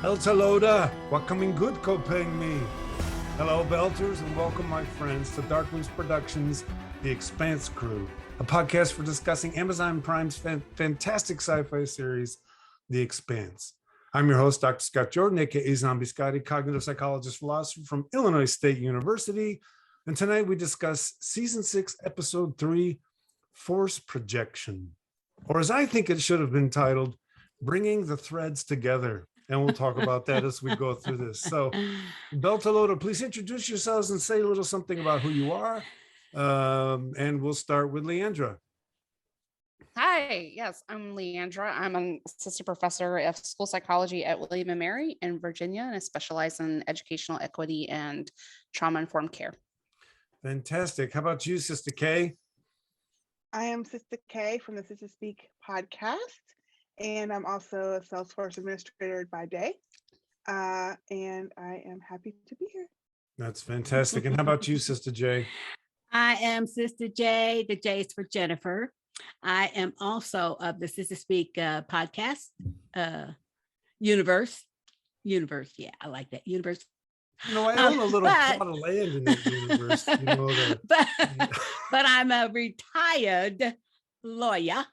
Beltalowda, what coming good copaying me? Hello, Belters, and welcome, my friends, to Expanse Productions, the Expanse Crew, a podcast for discussing Amazon Prime's fantastic sci-fi series, The Expanse. I'm your host, Dr. Scott Jordan, aka Scotty, cognitive psychologist, philosopher from Illinois State University. And tonight we discuss Season 6, Episode 3, Force Projection, or as I think it should have been titled, Bringing the Threads Together. And we'll talk about that as we go through this. So, Beltalowda, please introduce yourselves and say a little something about who you are. And we'll start with Leandra. Hi, yes, I'm Leandra. I'm an assistant professor of school psychology at William & Mary in Virginia, and I specialize in educational equity and trauma-informed care. Fantastic. How about you, Sistah Kay? I am Sistah Kay from the Sistah Speak Podcast, and I'm also a Salesforce administrator by day. And I am happy to be here. That's fantastic. And how about you, Sistah Jay? I am Sistah Jay. The J is for Jennifer. I am also of the Sistah Speak podcast universe. Yeah, I like that universe. No, I own a little plot of land in that universe. You know that. But I'm a retired lawyer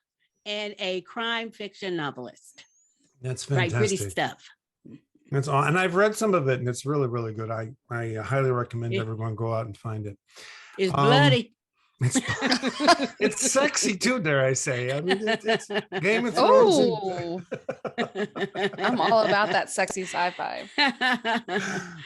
and a crime fiction novelist. That's fantastic. Write pretty stuff. That's all, and I've read some of it, and it's really, really good. I highly recommend everyone go out and find it. It's bloody. It's sexy too, dare I say. I mean, it's Game of Thrones. Oh, I'm all about that sexy sci-fi.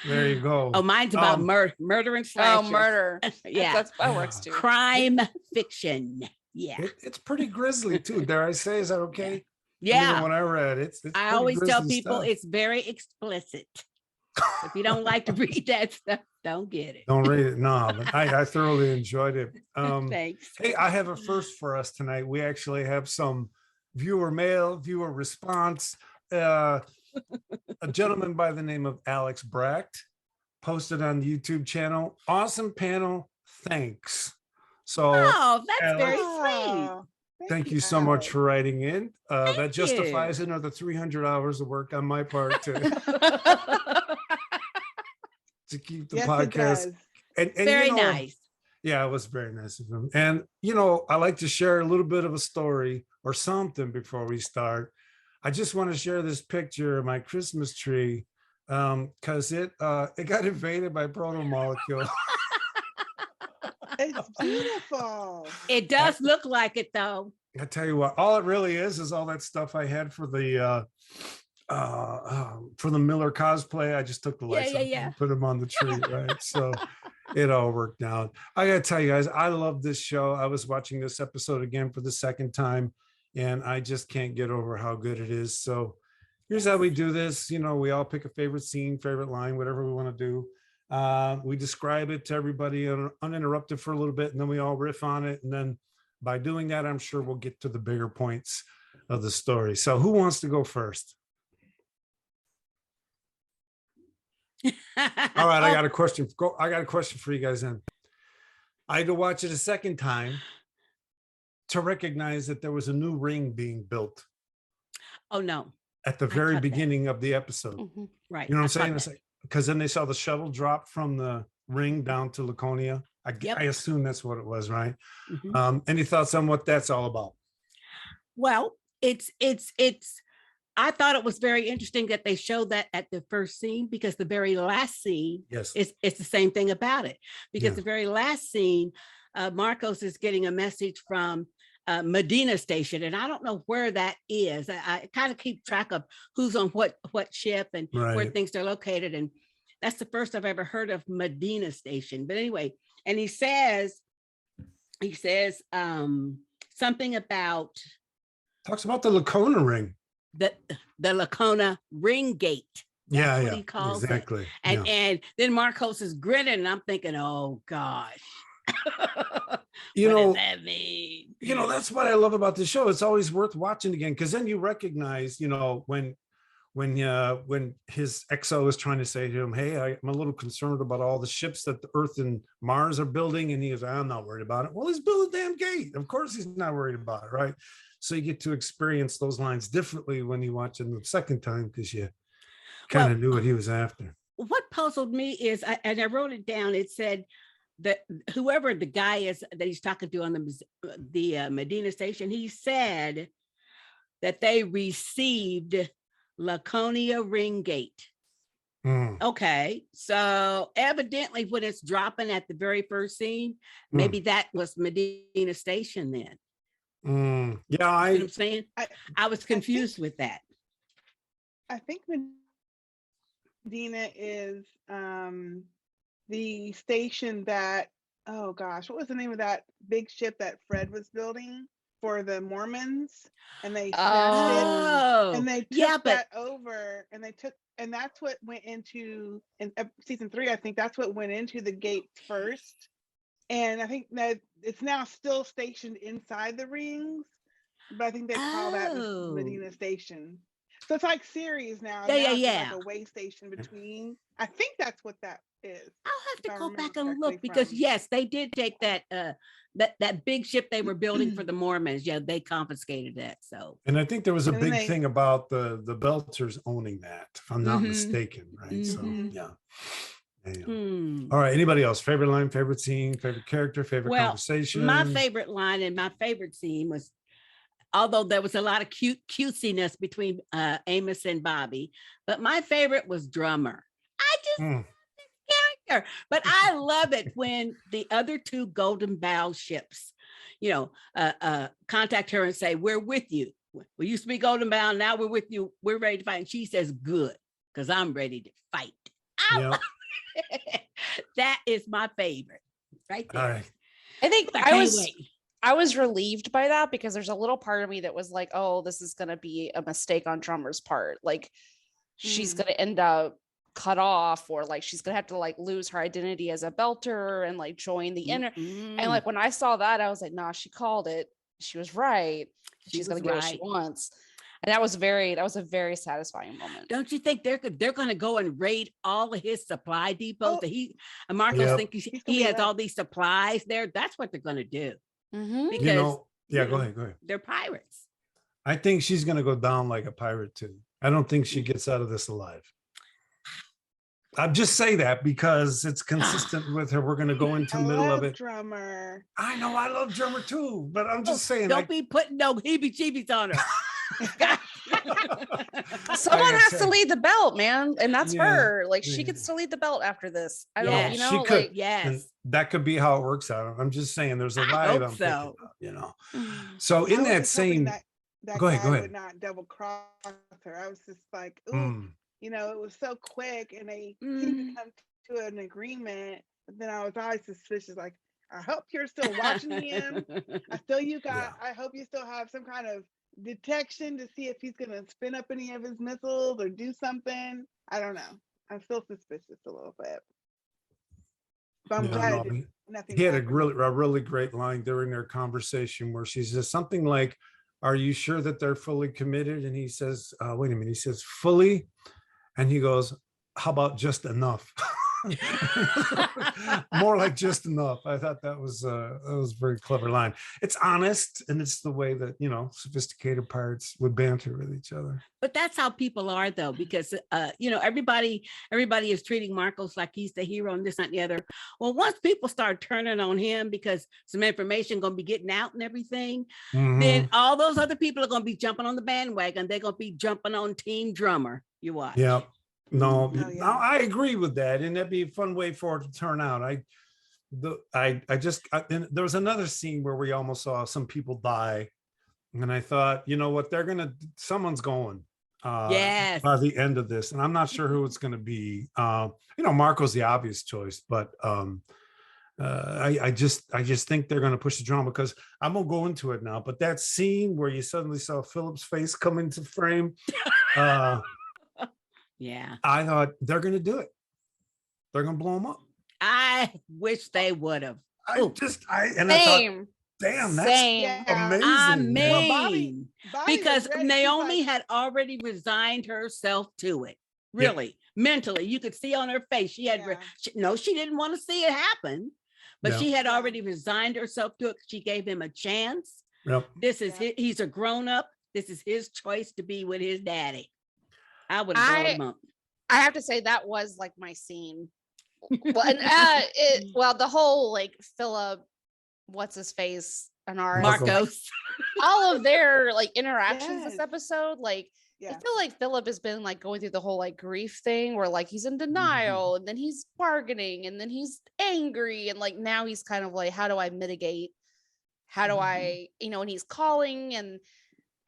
There you go. Oh, mine's about murder and slashers. Oh, murder. Yeah, that works too. Crime fiction. Yeah, it's pretty grisly too, dare I say? Is that okay? Yeah. I mean, when I read it, I always tell grisly people stuff. it's very explicit. If you don't like to read that stuff, don't get it. Don't read it. No, but I thoroughly enjoyed it. Thanks. Hey, I have a first for us tonight. We actually have some viewer mail, viewer response. A gentleman by the name of Alex Bracht posted on the YouTube channel. Awesome panel. Thanks. So, Oh, that's Alex, very sweet. Thank you so much for writing in. That Thank justifies you. another 300 hours of work on my part to keep the Yes, it podcast. does. And Very you know, nice. Yeah, it was very nice of him. And, you know, I like to share a little bit of a story or something before we start. I just want to share this picture of my Christmas tree because it got invaded by proto-molecule. It's beautiful. It does look like it, though. I tell you what, all it really is all that stuff I had for the Miller cosplay. I just took the lights off and put them on the tree, right? So it all worked out. I gotta tell you guys, I love this show. I was watching this episode again for the second time, and I just can't get over how good it is. So here's how we do this. You know, we all pick a favorite scene, favorite line, whatever we want to do. We describe it to everybody uninterrupted for a little bit, and then we all riff on it. And then by doing that, I'm sure we'll get to the bigger points of the story. So who wants to go first? All right, I got a question. I got a question for you guys then. I had to watch it a second time to recognize that there was a new ring being built. Oh, no. At the very beginning of the episode. Mm-hmm. Right. You know what I'm saying? Because then they saw the shuttle drop from the ring down to Laconia. I assume that's what it was, right? Mm-hmm. Any thoughts on what that's all about? Well, it's I thought it was very interesting that they showed that at the first scene, because the very last scene is the same thing about it. Because the very last scene, Marcos is getting a message from Medina Station, and I don't know where that is. I kind of keep track of who's on what ship and where things are located, and that's the first I've ever heard of Medina Station. But anyway, and he says something about talks about the Lacona ring. The Lacona ring gate. That's what he calls exactly. It. And then Marcos is grinning, and I'm thinking, oh gosh. What does that mean? You know, that's what I love about the show. It's always worth watching again, because then you recognize, you know, when his XO is trying to say to him, hey, I'm a little concerned about all the ships that the Earth and Mars are building, and he goes, I'm not worried about it. Well, he's building a damn gate. Of course he's not worried about it, right? So you get to experience those lines differently when you watch them the second time, because you kind of knew what he was after. What puzzled me is, and I wrote it down, it said that whoever the guy is that he's talking to on the Medina station, he said that they received Laconia Ring Gate. Okay, so evidently when it's dropping at the very first scene, maybe that was Medina Station then. Yeah, you know what I'm saying? I was confused with that. I think Medina is the station that, oh gosh, what was the name of that big ship that Fred was building for the Mormons? And they smashed it, and they took that over, and that's what went into in season 3. I think that's what went into the gates first, and I think that it's now still stationed inside the rings, but I think they call that the Medina Station. So it's like series now. It's like a way station between. I think that's what that is. I'll have to go back and look because yes, they did take that that big ship they were building for the Mormons. Yeah, they confiscated that. So, and I think there was a big thing about the Belters owning that, if I'm not mistaken, right? So yeah. All right. Anybody else? Favorite line, favorite scene, favorite character, favorite conversation? My favorite line and my favorite scene was, although there was a lot of cutesiness between Amos and Bobby, but my favorite was Drummer. I just love this character, but I love it when the other 2 Golden Bow ships, contact her and say, "We're with you. We used to be Golden Bow. Now we're with you. We're ready to fight." And she says, "Good, because I'm ready to fight." I love it. That is my favorite right there. All right. I think I was relieved by that because there's a little part of me that was like, oh, this is going to be a mistake on Drummer's part. Like she's going to end up cut off, or like she's going to have to like lose her identity as a Belter and like join the inner. And like when I saw that, I was like, nah, she called it. She was right. She's going to get what she wants. And that was a very satisfying moment. Don't you think they're going to go and raid all of his supply depots? Marcos thinks he has all these supplies there. That's what they're going to do. Because go ahead. They're pirates. I think she's going to go down like a pirate too. I don't think she gets out of this alive. I'm just saying that because it's consistent with her. We're going to go into the middle of it. Drummer. I know I love Drummer too, but I'm just saying. Don't be putting no heebie-jeebies on her. Someone has to lead the belt, man, and that's her. Like she gets to lead the belt after this. I don't, she could. And that could be how it works out. I'm just saying, there's a vibe I'm thinking about, So in that same, go ahead. Would not double cross her. I was just like, ooh, it was so quick, and they seemed to come to an agreement. But then I was always suspicious, like, I hope you're still watching him. I hope you still have some kind of detection to see if he's going to spin up any of his missiles or do something. I don't know. I'm still suspicious a little bit. But I'm glad nothing. He had a really great line during their conversation where she says something like, "Are you sure that they're fully committed?" And he says, wait a minute. He says, "Fully." And he goes, "How about just enough?" More like just enough. I thought that was a very clever line. It's honest, and it's the way that sophisticated pirates would banter with each other. But that's how people are, though, because everybody is treating Marcos like he's the hero and this, not the other. Well, once people start turning on him because some information going to be getting out and everything, then all those other people are going to be jumping on the bandwagon. They're going to be jumping on Team Drummer. You watch. Yeah. No, I agree with that, and that'd be a fun way for it to turn out. There was another scene where we almost saw some people die, and I thought, what, someone's going by the end of this, and I'm not sure who it's going to be. Marco's the obvious choice, but I just think they're going to push the drama, because I'm gonna go into it now. But that scene where you suddenly saw Philip's face come into frame. Yeah, I thought they're going to do it. They're going to blow them up. I wish they would have. I thought, damn, that's amazing. Because Naomi had already resigned herself to it. Really, mentally, you could see on her face. She had she didn't want to see it happen, but she had already resigned herself to it. She gave him a chance. This is he's a grown up. This is his choice to be with his daddy. I would have brought him up. I have to say that was like my scene. Well, and the whole like Philip, what's his face, and Marcos, all of their like interactions this episode, like I feel like Philip has been like going through the whole like grief thing where like he's in denial and then he's bargaining and then he's angry and like now he's kind of like, how do I mitigate? How do I, and he's calling, and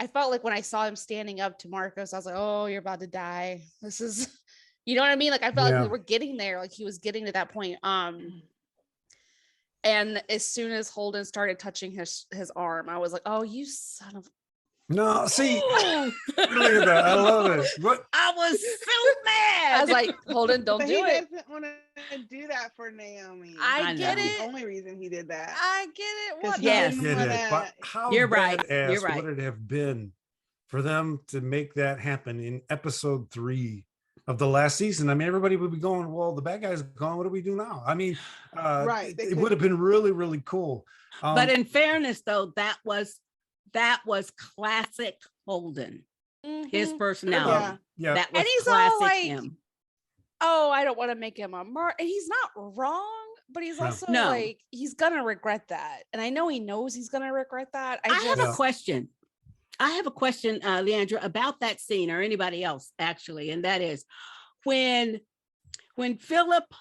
I felt like when I saw him standing up to Marcos, I was like, oh, you're about to die. This is, you know what I mean? Like I felt like we were getting there, like he was getting to that point. And as soon as Holden started touching his arm, I was like, oh, you son of. No, see, look at that. I love it. What? I was so mad. I was like, Holden, don't do it. He doesn't want to do that for Naomi. I get it. The only reason he did that. I get it. What? Yes. But how You're right. would it have been for them to make that happen in episode 3 of the last season? I mean, everybody would be going, well, the bad guy's gone. What do we do now? I mean, it would have been really, really cool. But in fairness, though, that was classic Holden. His personality. Yeah. That was and he's classic all like, him. Oh, I don't want to make him a mark. And he's not wrong, but he's also like, he's gonna regret that. And I know he knows he's gonna regret that. I have a question. Leandra, about that scene, or anybody else actually, and that is when Philip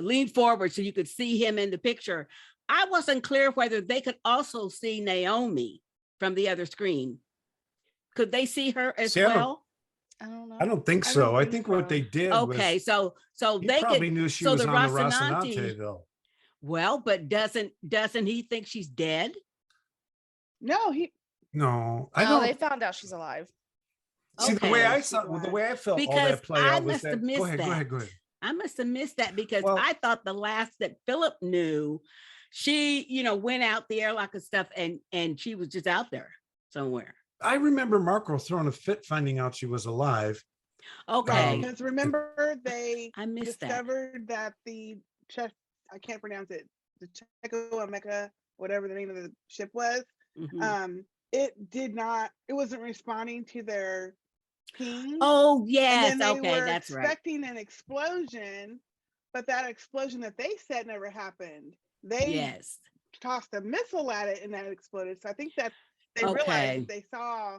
leaned forward so you could see him in the picture. I wasn't clear whether they could also see Naomi from the other screen. Could they see her as well? I don't know. I don't think so. I think what they did was, so they probably knew she was on the Rocinante, though. Well, but doesn't he think she's dead? No, they found out she's alive. See, the way I felt all that play out was that. Go ahead. I must have missed that because I thought the last that Philip knew, she, went out the airlock and stuff, and she was just out there somewhere. I remember Marco throwing a fit, finding out she was alive. Okay. Because remember they discovered that the I can't pronounce it, the Czechoslovakia, whatever the name of the ship was, it wasn't responding to their ping. Oh yes, and then okay, that's right. Expecting an explosion, but that explosion that they said never happened. They tossed a missile at it and that exploded. So I think that they realized, they saw,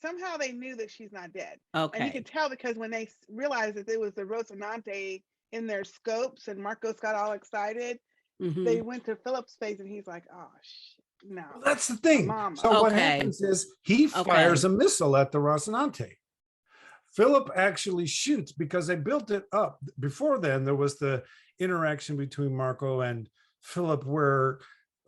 somehow they knew that she's not dead. Okay. And you could tell because when they realized that it was the Rocinante in their scopes and Marcos got all excited, they went to Philip's face and he's like, oh, no. Well, that's the thing. Mama. So what happens is he fires a missile at the Rocinante. Philip actually shoots because they built it up. Before then, there was the interaction between Marco and Philip where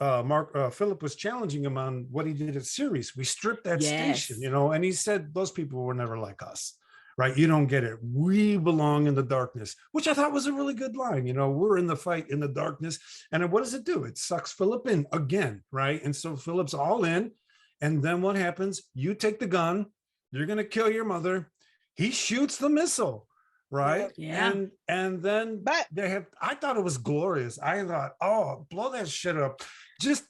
Philip was challenging him on what he did at Ceres. We stripped that station, and he said, those people were never like us, right? You don't get it. We belong in the darkness, which I thought was a really good line. We're in the fight in the darkness. And what does it do? It sucks Philip in again, right? And so Philip's all in. And then what happens? You take the gun, you're going to kill your mother. He shoots the missile. Right. Yeah. And then I thought it was glorious. I thought, oh, blow that shit up. Just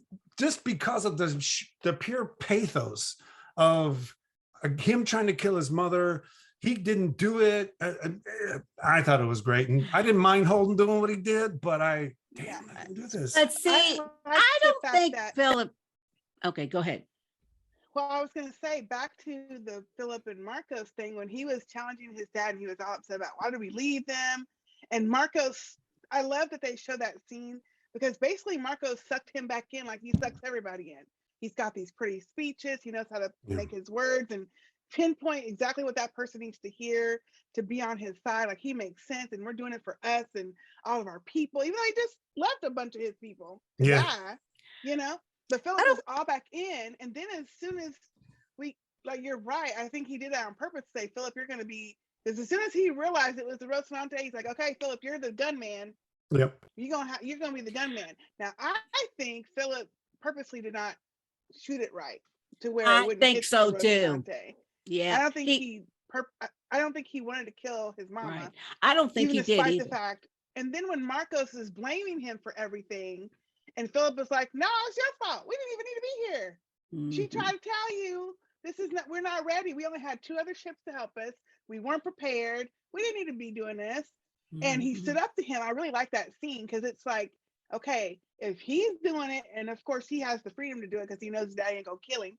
because of the pure pathos of him trying to kill his mother. He didn't do it. I thought it was great. And I didn't mind Holden doing what he did, but I didn't do this. But see, I don't think Philip. Okay, go ahead. Well, I was going to say, back to the Philip and Marcos thing, when he was challenging his dad and he was all upset about why do we leave them? And Marcos, I love that they show that scene because basically Marcos sucked him back in like he sucks everybody in. He's got these pretty speeches. He knows how to make his words and pinpoint exactly what that person needs to hear to be on his side. Like he makes sense and we're doing it for us and all of our people, even though he just left a bunch of his people to die, But Philip was all back in, and then as soon as you're right, I think he did that on purpose to say, Philip, you're going to be, because as soon as he realized it was the Rocinante, he's like, okay, Philip, you're the gunman. Yep. You're going to be the gunman. Now, I think Philip purposely did not shoot it right to where it wouldn't think so too. Yeah. I don't think I don't think he wanted to kill his mama. Right. I don't think he did either. The fact, and then when Marcos is blaming him for everything, and Philip is like, no, it's your fault. We didn't even need to be here. She tried to tell you we're not ready. We only had 2 other ships to help us. We weren't prepared. We didn't need to be doing this. And he stood up to him. I really like that scene because it's like, okay, if he's doing it, and of course he has the freedom to do it because he knows his dad ain't gonna kill him.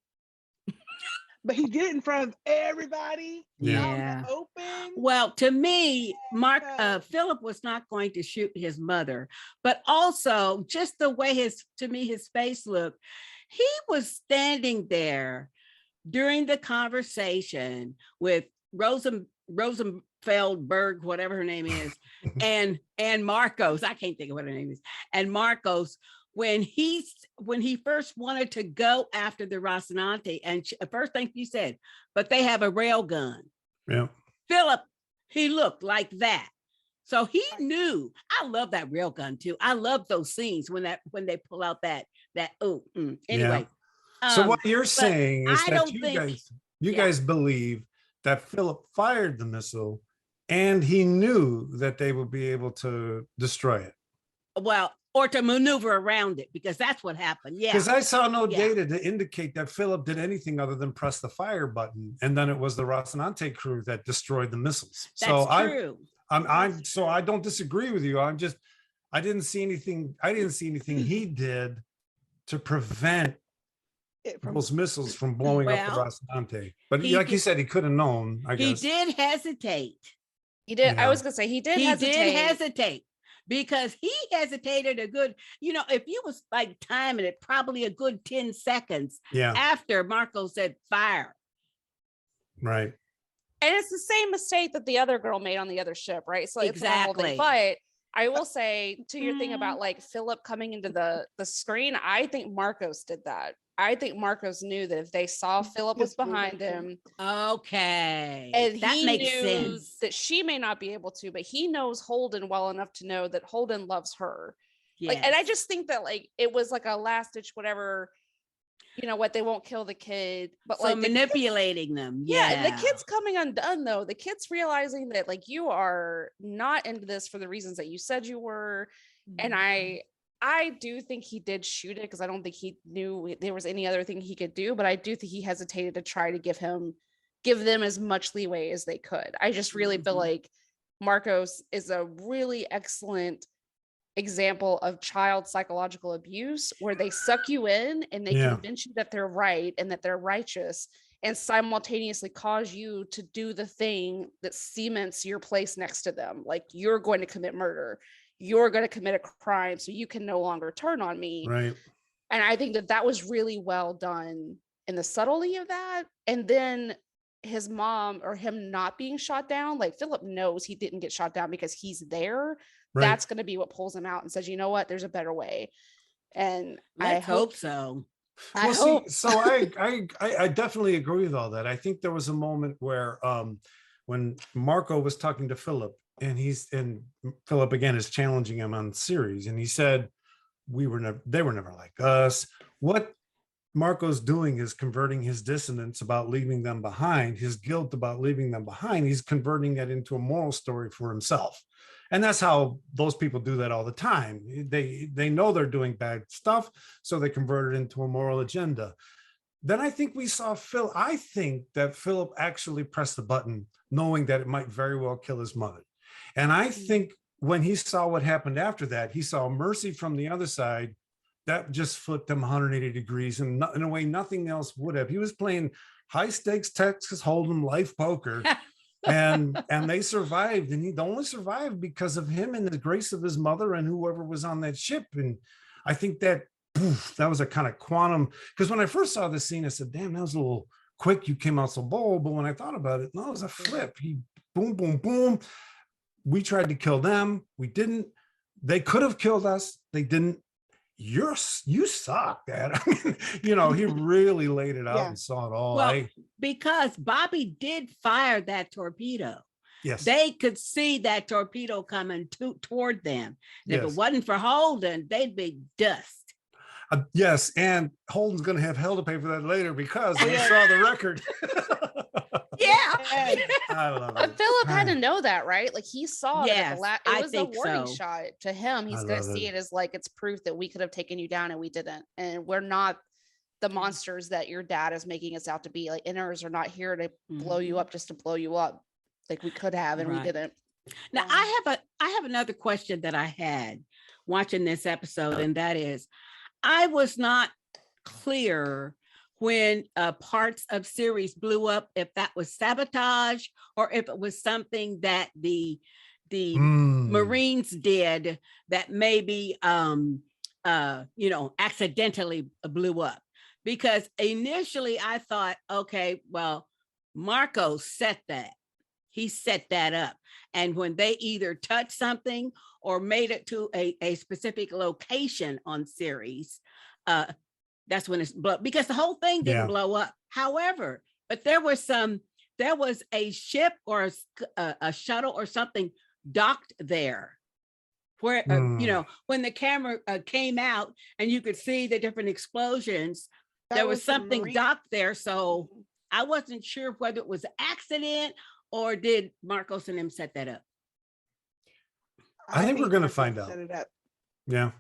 But he did it in front of everybody. Yeah. Open. Well, to me, Philip was not going to shoot his mother, but also just the way his face looked, he was standing there during the conversation with Rosenfeldberg, whatever her name is, and Marcos. I can't think of what her name is. And Marcos, when he first wanted to go after the Rocinante, and the first thing he said, but they have a rail gun. Yeah. Philip, he looked like that. So he knew. I love that rail gun too. I love those scenes when they pull out that. Anyway. Yeah. So what you're saying is that you guys believe that Philip fired the missile and he knew that they would be able to destroy it. Well, or to maneuver around it, because that's what happened. Yeah. Because I saw no data to indicate that Philip did anything other than press the fire button. And then it was the Rocinante crew that destroyed the missiles. That's true. So I don't disagree with you. I didn't see anything he did to prevent those missiles from blowing up the Rocinante. But like you said, he could have known, I guess. He did hesitate. He did. Yeah. I was gonna say he did hesitate. Because he hesitated a good, if you was like timing it, probably a good 10 seconds after Marco said fire. Right. And it's the same mistake that the other girl made on the other ship, right? So exactly. But I will say to your thing about like Philip coming into the screen, I think Marcos did that. I think Marcos knew that if they saw Philip was behind him. Okay. And that he makes knew sense. that she may not be able to, but he knows Holden well enough to know that Holden loves her. Yes. Like, and I just think that like it was like a last ditch, whatever, they won't kill the kid, but so like manipulating them. Yeah. The kid's coming undone though. The kid's realizing that like you are not into this for the reasons that you said you were. Mm-hmm. And I do think he did shoot it because I don't think he knew there was any other thing he could do, but I do think he hesitated to try to give them as much leeway as they could. I just really feel like Marcos is a really excellent example of child psychological abuse where they suck you in and they convince you that they're right and that they're righteous and simultaneously cause you to do the thing that cements your place next to them. Like you're going to commit murder. You're going to commit a crime, so you can no longer turn on me. Right. And I think that was really well done in the subtlety of that. And then his mom or him not being shot down, like Philip knows he didn't get shot down because he's there. Right. That's going to be what pulls him out and says, you know what, there's a better way. And I hope so. I definitely agree with all that. I think there was a moment where when Marco was talking to Philip, and Philip again is challenging him on series, and he said, they were never like us. What Marco's doing is converting his dissonance about leaving them behind, his guilt about leaving them behind. He's converting that into a moral story for himself. And that's how those people do that all the time. They know they're doing bad stuff, so they convert it into a moral agenda. Then I think we saw I think that Philip actually pressed the button knowing that it might very well kill his mother. And I think when he saw what happened after that, he saw mercy from the other side. That just flipped him 180 degrees, and in a way nothing else would have. He was playing high stakes Texas Hold'em life poker, and they survived. And he only survived because of him and the grace of his mother and whoever was on that ship. And I think that was a kind of quantum. Because when I first saw this scene, I said, "Damn, that was a little quick. You came out so bold." But when I thought about it, no, it was a flip. He boom, boom, boom. We tried to kill them. We didn't. They could have killed us. They didn't. You suck, Dad. I mean, he really laid it out and saw it all. Well, because Bobby did fire that torpedo. Yes. They could see that torpedo coming toward them. If it wasn't for Holden, they'd be dust. Yes, and Holden's going to have hell to pay for that later because we saw the record. Yeah. I love it. But Philip had to know that, right? Like he saw it. It was a warning so. shot to him. He's going to see it as like it's proof that we could have taken you down and we didn't. And we're not the monsters that your dad is making us out to be. Like, inners are not here to blow you up just to blow you up. Like we could have, and we didn't. Now I have another question that I had watching this episode, and that is, I was not clear when parts of series blew up, if that was sabotage or if it was something that the Marines did that maybe accidentally blew up. Because initially I thought, okay, well, Marco set that. He set that up. And when they either touched something or made it to a specific location on series, that's when it's blow, because the whole thing didn't blow up. However, but there was a ship or a shuttle or something docked there where, when the camera came out and you could see the different explosions, there was something docked there. So I wasn't sure whether it was an accident or did Marcos and him set that up? I think we're going to find out. Set it up. Yeah.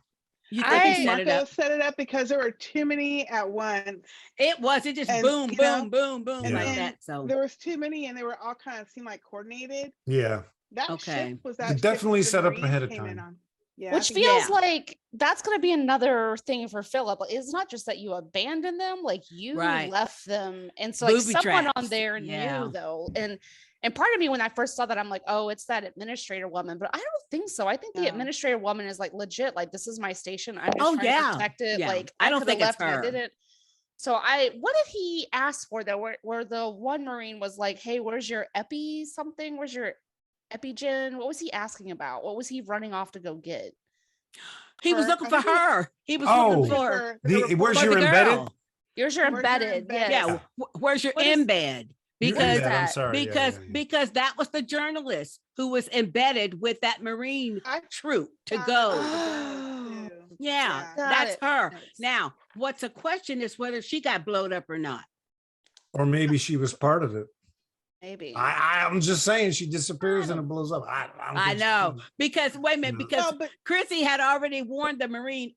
You think he set it up? Set it up because there were too many at once. It just boom, boom, boom, boom, like that. So there was too many, and they were all kind of seemed like coordinated. Yeah. That ship was that definitely set up ahead of time. Yeah, which feels like that's going to be another thing for Philip. It's not just that you abandoned them, like you left them, and so like someone on there knew though, and part of me when I first saw that, I'm like, oh, it's that administrator woman, but I don't think so. I think the administrator woman is like legit, like this is my station. I'm just trying to protect it. Like I don't think it's her. I didn't. So what did he ask for though? Where the one Marine was like, hey, where's your epi something? Where's your Epigen? What was he asking about? What was he running off to go get? He was looking for her. He was looking for her. Where's your embedded? Where's your embedded? Yeah. Where's your embed? Because because that was the journalist who was embedded with that Marine troop to go. That's her. Now, what's a question is whether she got blown up or not. Or maybe she was part of it. Maybe. I'm just saying she disappears and it blows up. I know. Because wait a minute, because Chrissy had already warned the Marine,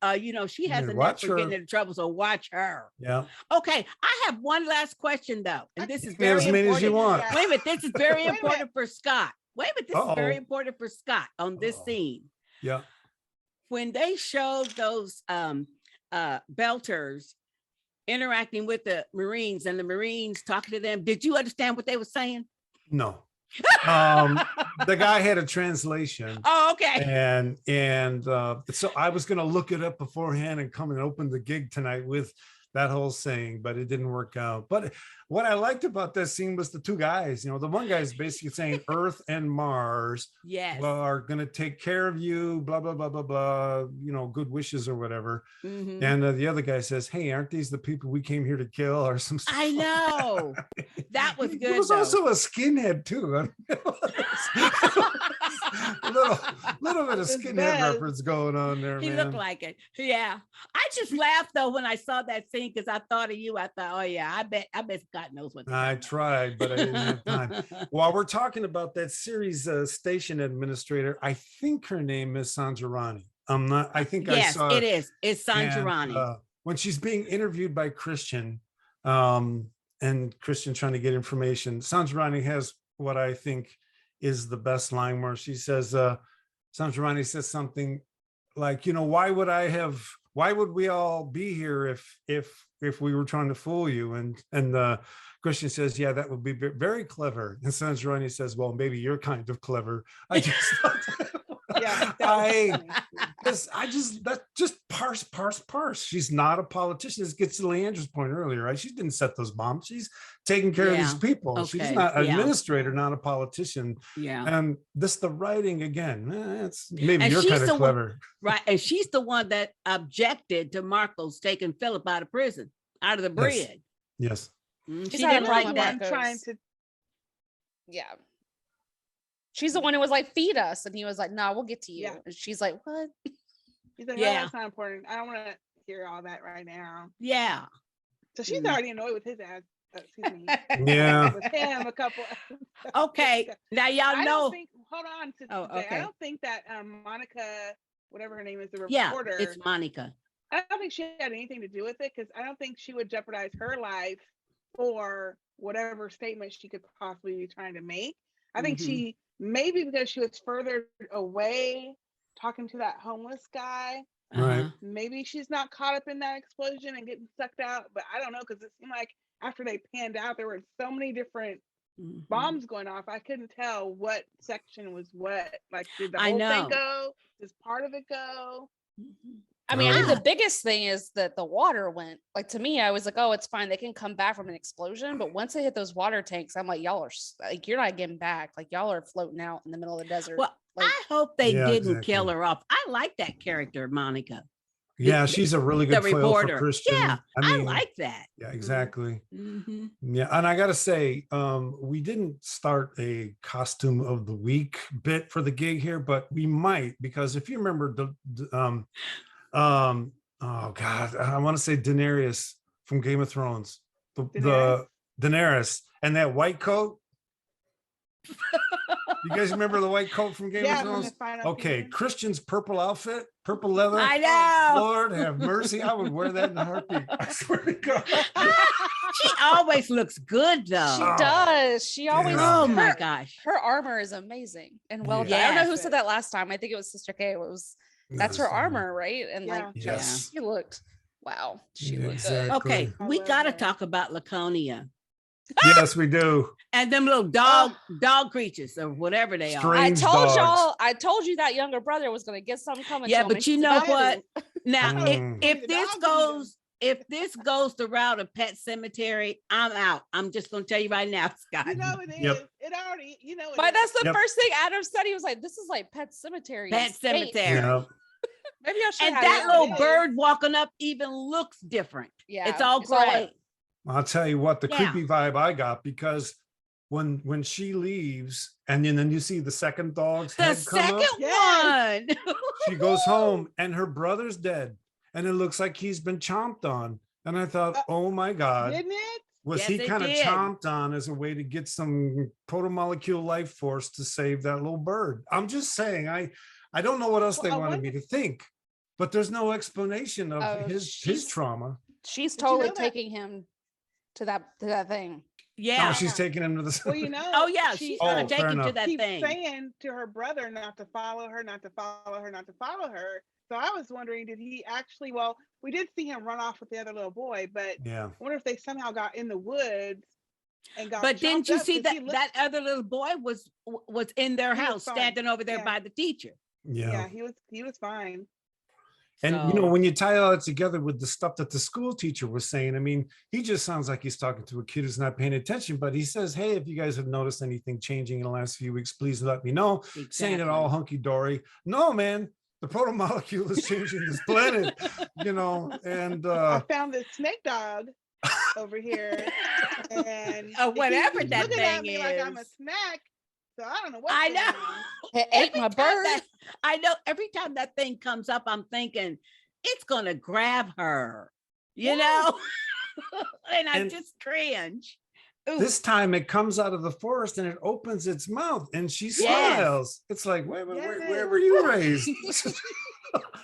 she has a knack for getting into trouble, so watch her. Yeah. Okay. I have one last question though. And this is very as many important. As you want. Wait a minute, this is very important for Scott. Wait a minute, this is very important for Scott on this scene. Yeah. When they showed those Belters interacting with the Marines and the Marines talking to them, did you understand what they were saying? No. The guy had a translation. Oh, okay. And so I was going to look it up beforehand and come and open the gig tonight with that whole saying, but it didn't work out. But what I liked about that scene was the two guys. The one guy is basically saying Earth and Mars are going to take care of you, blah, blah, blah, blah, blah, good wishes or whatever. Mm-hmm. And the other guy says, hey, aren't these the people we came here to kill or some stuff? I know. That was good. He was also a skinhead too. little bit of skinhead reference going on there. He looked like it. Yeah. I just laughed though when I saw that scene because I thought of you. I thought, oh yeah, I bet God knows what. I tried, but I didn't have time. While we're talking about that series station administrator, I think her name is Sanjirani. I'm not. I think I saw. Yes, it is. It's Sanjirani. And, when she's being interviewed by Christian, and Christian trying to get information, Sanjirani has what I think is the best line where she says, Sanjirani says something like, why would we all be here if we were trying to fool you? And Christian says, yeah, that would be very clever. And Sanjirani says, well, maybe you're kind of clever. I just parse. She's not a politician. This gets to Leandra's point earlier, right? She didn't set those bombs. She's taking care of these people. Okay. She's not an administrator, not a politician. Yeah. And the writing again, it's maybe you're kind of clever. Right. And she's the one that objected to Marcos taking Philip out of prison, out of the bridge. Yes. She didn't like that. Yeah. She's the one who was like, feed us. And he was like, no, we'll get to you. Yeah. And she's like, what? He's like, yeah, that's not important. I don't want to hear all that right now. Yeah. So she's already annoyed with his ass. Excuse me. Yeah. With him a couple. Okay. Now y'all know. Hold on. Okay. I don't think that Monica, whatever her name is, the reporter. Yeah, it's Monica. I don't think she had anything to do with it, because I don't think she would jeopardize her life for whatever statement she could possibly be trying to make. I think she, maybe because she was further away talking to that homeless guy, right? Maybe she's not caught up in that explosion and getting sucked out. But I don't know, because it seemed like after they panned out, there were so many different bombs going off. I couldn't tell what section was what. Like, did the whole thing go? Does part of it go? I mean, I think the biggest thing is that the water went. Like, to me, I was like, oh, it's fine. They can come back from an explosion. But once it hit those water tanks, I'm like, y'all are like, you're not getting back. Like, y'all are floating out in the middle of the desert. Well, like, I hope they didn't kill her off. I like that character, Monica. Yeah, she's a really good foil for Christian. Yeah, I like that. Yeah, exactly. Yeah, and I gotta say, we didn't start a costume of the week bit for the gig here, but we might, because if you remember oh God, I want to say Daenerys from Game of Thrones, the Daenerys and that white coat. You guys remember the white coat from Game of Thrones? Okay, Christian's purple outfit, purple leather. I know. Lord have mercy. I would wear that in a heartbeat. I swear to God. She always looks good, though. She does. She always. Oh my gosh. Her armor is amazing and well done. I don't know who said that last time. I think it was Sistah Kay. That's her armor, right? And she looked. Wow, she looked good. Okay, we got to talk about Laconia. Yes, we do. And them little dog creatures or whatever they are. I told you that younger brother was going to get something coming. Yeah, but you know what? Now, if this goes the route of Pet Cemetery, I'm out. I'm just going to tell you right now, Scott. You know it is. Yep. It already, you know. But that's the first thing Adam said. He was like, "This is like Pet Cemetery." Pet Cemetery. Yep. Maybe I should. And that little bird walking up even looks different. Yeah, it's all gray. I'll tell you what, the creepy vibe I got, because when she leaves and then you see the second dog's head come up, one. She goes home and her brother's dead and it looks like he's been chomped on. And I thought, oh my God, didn't it? Was he kind of chomped on as a way to get some protomolecule life force to save that little bird? I'm just saying, I don't know what else they wanted me to think, but there's no explanation of his trauma. She's totally taking him to that thing. Yeah, she's taking him to the. Well, you know. Oh yeah, she's gonna take him to that thing. She's saying to her brother not to follow her, not to follow her, not to follow her. So I was wondering, did he actually? Well, we did see him run off with the other little boy, but I wonder if they somehow got in the woods and got. But didn't you see that other little boy was in their house, standing over there by the teacher? Yeah, he was fine. And when you tie all that together with the stuff that the school teacher was saying, I mean, he just sounds like he's talking to a kid who's not paying attention, but he says, hey, if you guys have noticed anything changing in the last few weeks, please let me know. Exactly. Saying it all hunky-dory. No, man, the protomolecule is changing this planet, and I found this snake dog over here, and whatever that thing at me is. Like I'm a snack. So I don't know what I know. It ate my bird. I know. Every time that thing comes up, I'm thinking it's gonna grab her, you know, and I just cringe. Ooh. This time it comes out of the forest and it opens its mouth and she smiles. It's like, where were you raised?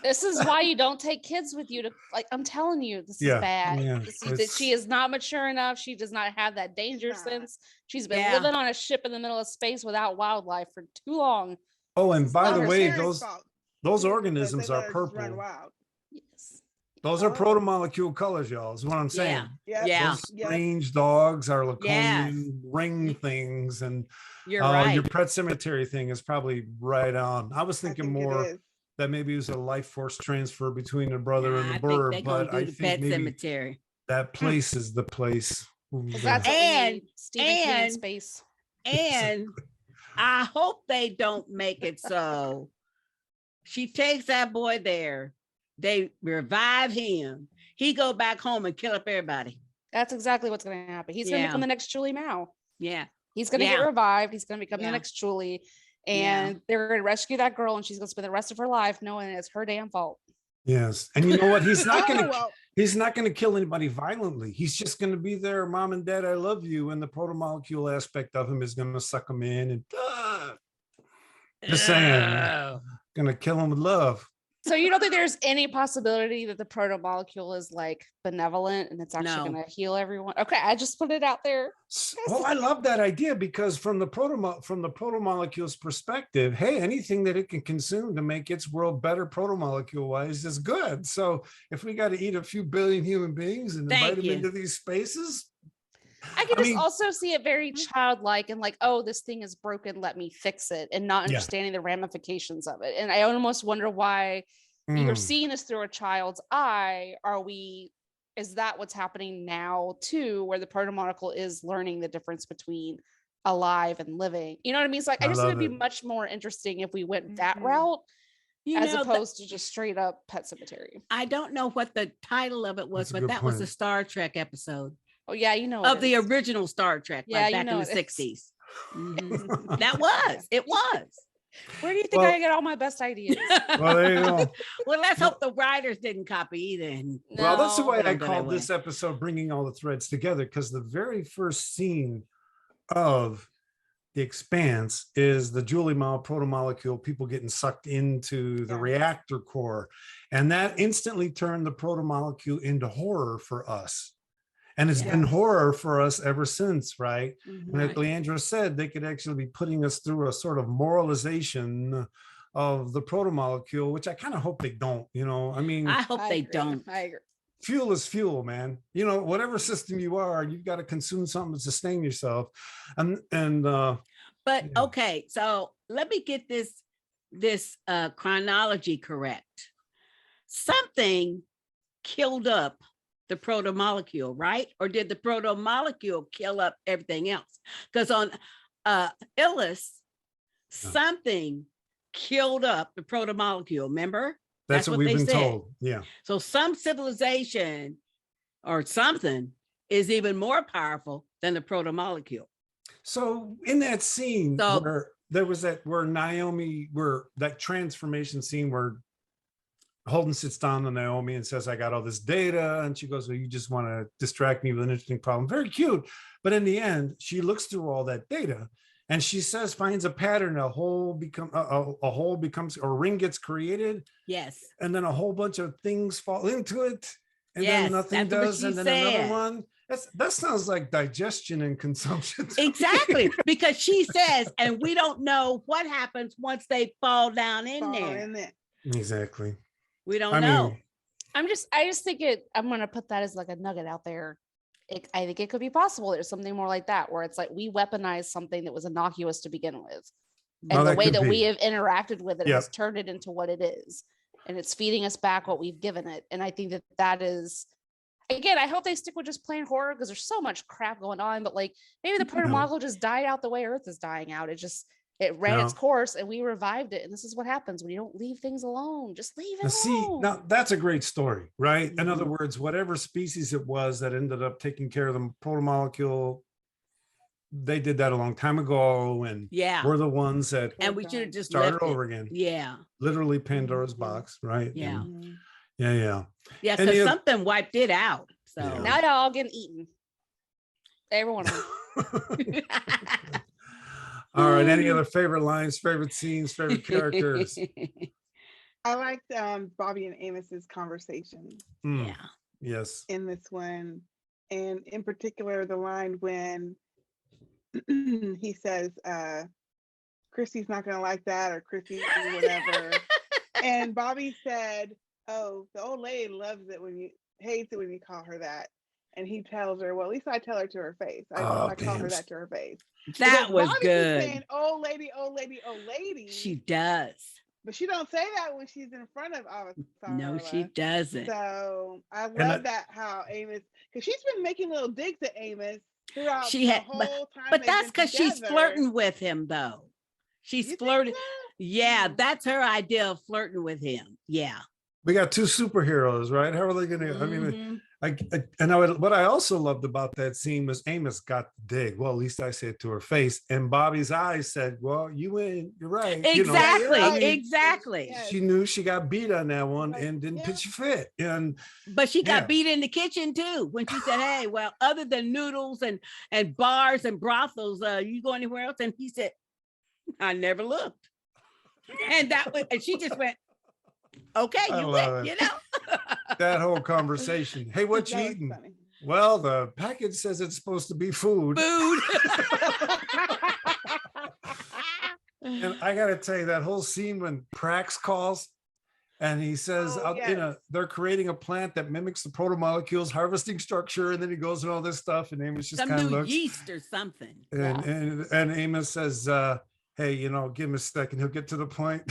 This is why you don't take kids with you to, like, I'm telling you, this is bad. Yeah, that she is not mature enough. She does not have that danger sense. She's been living on a ship in the middle of space without wildlife for too long. Oh, and by the way, those organisms are purple. Yes. Those are protomolecule colors, y'all, is what I'm saying. Yeah. Those strange dogs are Laconian ring things. And you're right. Your Pet Cemetery thing is probably right on. I was thinking more that maybe it was a life force transfer between the brother and the bird, but I think Pet maybe Cemetery. That place is the place. And space. And I hope they don't make it so she takes that boy there. They revive him. He go back home and kill up everybody. That's exactly what's going to happen. He's going to become the next Julie Mao. Yeah. He's going to get revived. He's going to become the next Julie. And they're going to rescue that girl, and she's going to spend the rest of her life knowing it's her damn fault. Yes. And you know what? He's not going to he's not going to kill anybody violently. He's just going to be there. Mom and Dad, I love you. And the protomolecule aspect of him is going to suck him in and just saying, going to kill him with love. So you don't think there's any possibility that the proto molecule is like benevolent and it's actually going to heal everyone? Okay, I just put it out there. Well, I love that idea because from the proto molecule's perspective, hey, anything that it can consume to make its world better proto molecule wise is good. So if we got to eat a few billion human beings and invite them into these spaces. I can also see it very childlike and like, oh, this thing is broken, let me fix it, and not understanding the ramifications of it. And I almost wonder why you're seeing this through a child's eye. Is that what's happening now too, where the protomolecule is learning the difference between alive and living? You know what I mean? It's like, I just think it'd be much more interesting if we went that route as opposed to just straight up Pet Cemetery. I don't know what the title of it was, but that was a Star Trek episode. Oh yeah, you know, of the original Star Trek, back in the 60s. That was. Where do you think I get all my best ideas? Well, there you go. Well, let's hope the writers didn't copy either. Well, that's the way I called this episode, Bringing All the Threads Together, because the very first scene of The Expanse is the Julie Mao protomolecule, people getting sucked into the reactor core. And that instantly turned the protomolecule into horror for us. And it's been horror for us ever since, right? And like Leandra said, they could actually be putting us through a sort of moralization of the protomolecule, which I kind of hope they don't, you know? I mean, I hope they don't. I agree. Fuel is fuel, man. You know, whatever system you are, you've got to consume something to sustain yourself. But okay, so let me get this chronology correct. Something killed up the protomolecule, right? Or did the protomolecule kill up everything else? Because on Illis, something killed up the protomolecule, remember? That's what we've been told. Yeah. So some civilization or something is even more powerful than the protomolecule. So in that scene where there was that that transformation scene where Holden sits down to Naomi and says, I got all this data. And she goes, well, you just want to distract me with an interesting problem. Very cute. But in the end, she looks through all that data and she says, finds a pattern, a ring gets created. Yes. And then a whole bunch of things fall into it. And then nothing does. And then another one. That sounds like digestion and consumption. Exactly. Because she says, and we don't know what happens once they fall down in there. Exactly. We don't know. I just think I'm going to put that as like a nugget out there. I think it could be possible. There's something more like that, where it's like we weaponize something that was innocuous to begin with. And the way that we have interacted with it has turned it into what it is. And it's feeding us back what we've given it. And I think that is, again, I hope they stick with just plain horror because there's so much crap going on. But like maybe the protomolecule just died out the way Earth is dying out. It ran its course and we revived it. And this is what happens when you don't leave things alone. Just leave it alone. Now that's a great story, right? In other words, whatever species it was that ended up taking care of the protomolecule, they did that a long time ago. And we're the ones that we should have just started over again. Yeah. Literally Pandora's box, right? Yeah. Yeah. Yeah, because something wiped it out. So now they're all getting eaten. Every one of them. All right. Any other favorite lines, favorite scenes, favorite characters? I liked Bobby and Amos's conversation. Yeah. Yes. In this one. And in particular, the line when he says, Chrissy's not going to like that, or Chrissy, whatever. And Bobby said, oh, the old lady hates it when you call her that. And he tells her, well, at least I tell her to her face. I call her that to her face. That was good. Saying, oh lady, oh lady, oh lady. She does. But she don't say that when she's in front of Avatar. No, she doesn't. So I love that how Amos, because she's been making little digs at Amos throughout the whole time. But that's because she's flirting with him, though. She's flirting. Yeah, that's her idea of flirting with him. Yeah. We got two superheroes, right? How are they going to? I mean, what I also loved about that scene was Amos got the dig. Well, at least I said to her face, and Bobby's eyes said, "Well, you win. You're right." Exactly, exactly. She knew she got beat on that one and didn't pitch a fit. But she got beat in the kitchen too when she said, "Hey, well, other than noodles and bars and brothels, you go anywhere else?" And he said, "I never looked." And she just went. Okay, you win, you know. That whole conversation. Hey, what you eating? Funny. Well, the package says it's supposed to be food. And I got to tell you, that whole scene when Prax calls and he says, they're creating a plant that mimics the proto-molecules harvesting structure. And then he goes and all this stuff. And Amos just kind of looks. Yeast or something. And Amos says, hey, give him a second. He'll get to the point.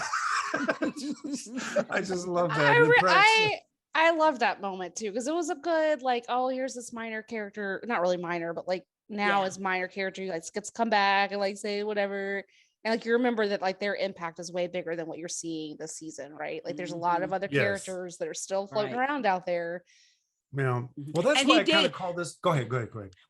I just love that. I love that moment too, because it was a good, like, oh, here's this minor character, not really minor, but like now it's minor character, like gets come back and like say whatever. And like you remember that like their impact is way bigger than what you're seeing this season, right? Like there's a lot of other characters that are still floating around out there. Yeah. Well, that's why I kind of call this. Go ahead.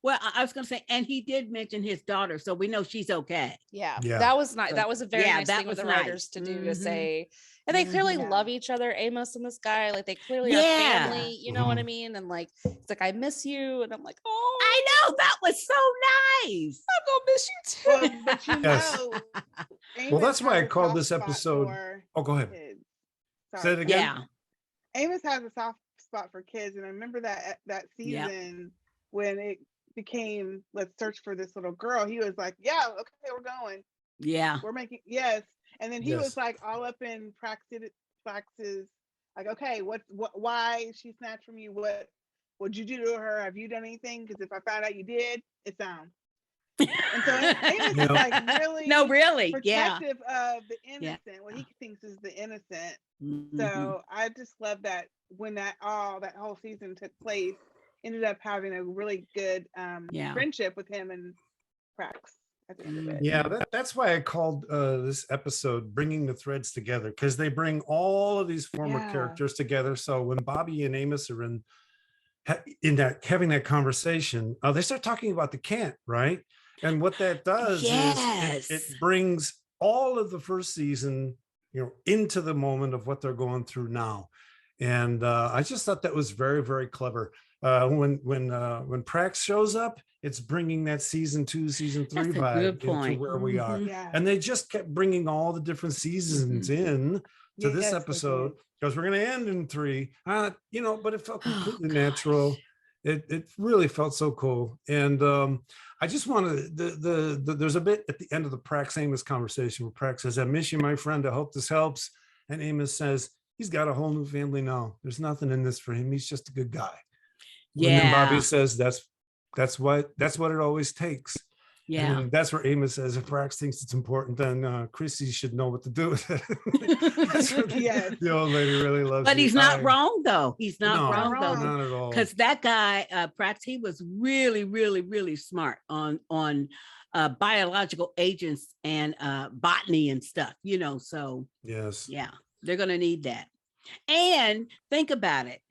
Well, I was going to say, and he did mention his daughter, so we know she's okay. Yeah. That was nice. That was a very nice thing with the writers to do, to say. And they clearly love each other, Amos and this guy. Like they clearly are family. You know what I mean? And like it's like, I miss you, and I'm like, oh, I know, that was so nice. I'm gonna miss you too. Well, but you know, well, that's why I called this episode. Oh, go ahead. Say it again. Yeah. Amos has a soft spot for kids, and I remember that season when it became, let's search for this little girl. He was like, yeah, okay, we're going. Yeah, we're making and then he was like all up in Prax's like, okay, why is she snatched from you? What would you do to her? Have you done anything? Because if I found out you did, it's down. And so Amos is like really protective of the innocent, what he thinks is the innocent. So I just love that when that whole season took place, ended up having a really good friendship with him and Prax at the end of it. Yeah, that's why I called this episode Bringing the Threads Together, because they bring all of these former characters together. So when Bobby and Amos are in that having that conversation, they start talking about the Kent, right? And what that does is it brings all of the first season, into the moment of what they're going through now. And I just thought that was very, very clever. When Prax shows up, it's bringing that season 2, season 3 vibe into where we are. Yeah. And they just kept bringing all the different seasons in to this episode, because we're going to end in 3, but it felt completely natural. It really felt so cool. And I just wanted there's a bit at the end of the Prax Amos conversation where Prax says, I miss you, my friend. I hope this helps. And Amos says, he's got a whole new family now. There's nothing in this for him. He's just a good guy. Yeah. And then Bobby says, that's what it always takes. Yeah. And that's where Amos says, if Prax thinks it's important, then Chrissy should know what to do with it. The old lady really loves But he's not wrong, though. He's not wrong, though. Not at all. Because that guy, Prax, he was really, really, really smart on biological agents and botany and stuff, so. Yes. Yeah, they're going to need that. And think about it.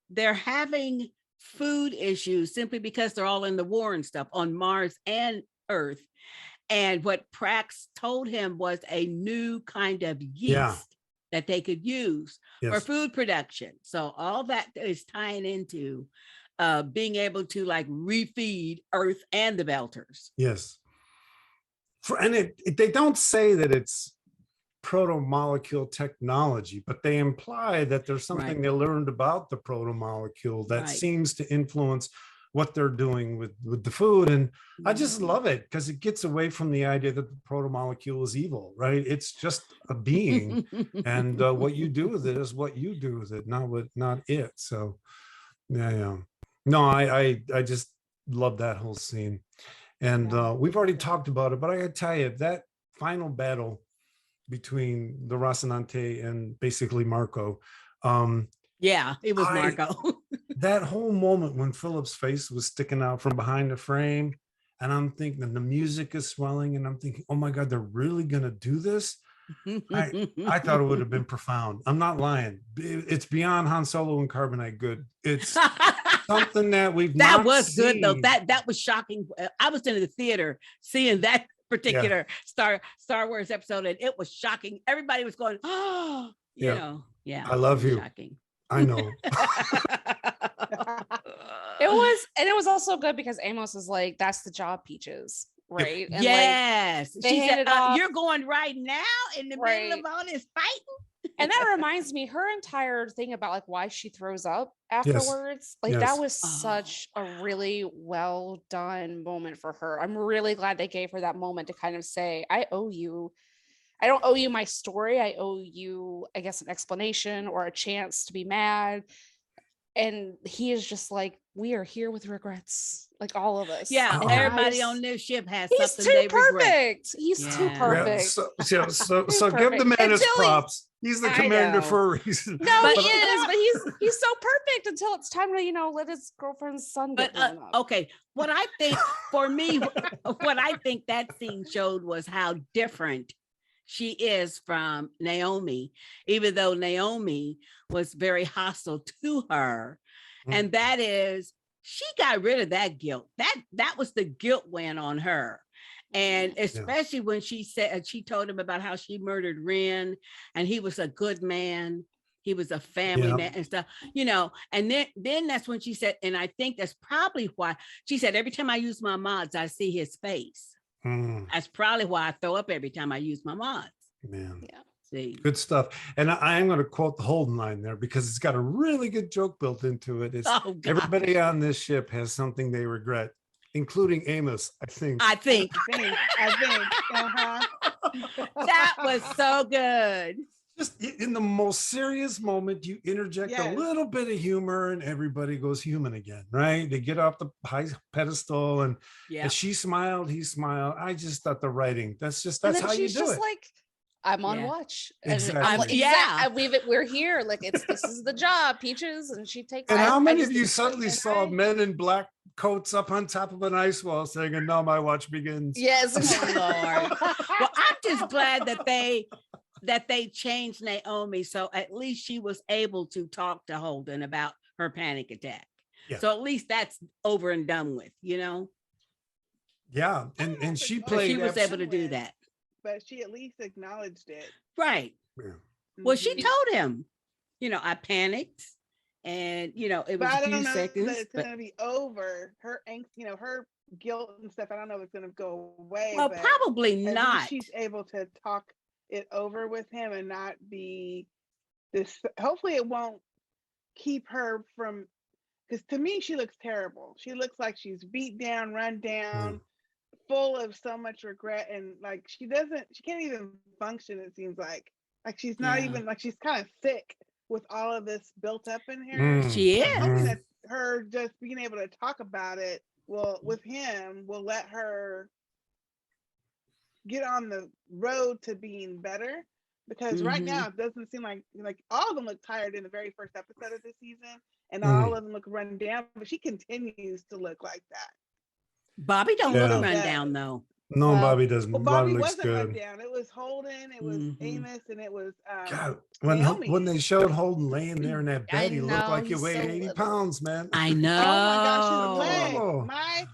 They're having food issues simply because they're all in the war and stuff on Mars and Earth. And what Prax told him was a new kind of yeast that they could use for food production. So all that is tying into being able to like refeed Earth and the Belters. Yes. And they don't say that it's proto-molecule technology, but they imply that there's something they learned about the proto-molecule that seems to influence what they're doing with the food. And I just love it because it gets away from the idea that the proto-molecule is evil, right? It's just a being. And what you do with it is what you do with it, not it. So yeah. No, I just love that whole scene. And we've already talked about it, but I gotta tell you, that final battle between the Rocinante and basically Marco. It was Marco. That whole moment when Philip's face was sticking out from behind the frame, and I'm thinking the music is swelling, and I'm thinking, oh my God, they're really gonna do this? I thought it would have been profound. I'm not lying. It's beyond Han Solo and Carbonite good. It's something that we've that was seen. Good though. That was shocking. I was in the theater seeing that particular Star Wars episode, and it was shocking. Everybody was going, oh, you know. I love you. Shocking. I know. It was also good because Amos is like, that's the job, Peaches, right? And yes. She said, you're going right now in the middle of all this fighting. And that reminds me, her entire thing about like why she throws up afterwards, like that was such a really well done moment for her. I'm really glad they gave her that moment to kind of say, I owe you. I don't owe you my story. I owe you, I guess, an explanation or a chance to be mad. And he is just like, we are here with regrets, like all of us. Yeah, everybody on this ship has something they regret. Perfect. He's too perfect. Yeah, so give the man his props. He's the commander for a reason. No, but he is, but he's so perfect until it's time to, let his girlfriend's son get blown up. Okay, what I think for me, what I think that scene showed was how different she is from Naomi, even though Naomi was very hostile to her. And that is, she got rid of that guilt. That was the guilt went on her. And especially when she told him about how she murdered Ren and he was a good man. He was a family man and stuff, and then that's when she said, and I think that's probably why she said, every time I use my mods, I see his face. That's probably why I throw up every time I use my mods. Man. Yeah. See. Good stuff. And I am going to quote the Holden line there because it's got a really good joke built into it. It's everybody on this ship has something they regret, including Amos, I think. I think. Uh-huh. That was so good. Just in the most serious moment, you interject a little bit of humor and everybody goes human again, right? They get off the high pedestal and as she smiled, he smiled. I just thought the writing, that's how you do it. Like, I'm on watch. Exactly. We're here. Like this is the job, Peaches, and she takes. And how many of you suddenly saw men in black coats up on top of an ice wall saying, "And now my watch begins"? Yes, oh, Lord. Well, I'm just glad that they changed Naomi, so at least she was able to talk to Holden about her panic attack. Yeah. So at least that's over and done with, Yeah, and she played. She was able to do that. But she at least acknowledged it. Right. Yeah. Well, she told him, I panicked and, it was a few seconds. That it's going to be over. Her angst, her guilt and stuff, I don't know if it's going to go away. Well, probably not. She's able to talk it over with him and not be this. Hopefully it won't keep her from, because to me, she looks terrible. She looks like she's beat down, run down. Full of so much regret, and like she can't even function. It seems like she's not even, like she's kind of sick with all of this built up in her. She is. I'm hoping that her just being able to talk about it with him will let her get on the road to being better, because right now it doesn't seem like all of them look tired in the very first episode of this season, and all of them look run down, but she continues to look like that. Bobby don't look run down though. No, Bobby doesn't. Well, Bobby looks wasn't good. Run down. It was Holden, it was Amos, and it was God, when they showed Holden laying there in that bed, he looked like he weighed 80 pounds, man. I know. Oh my gosh,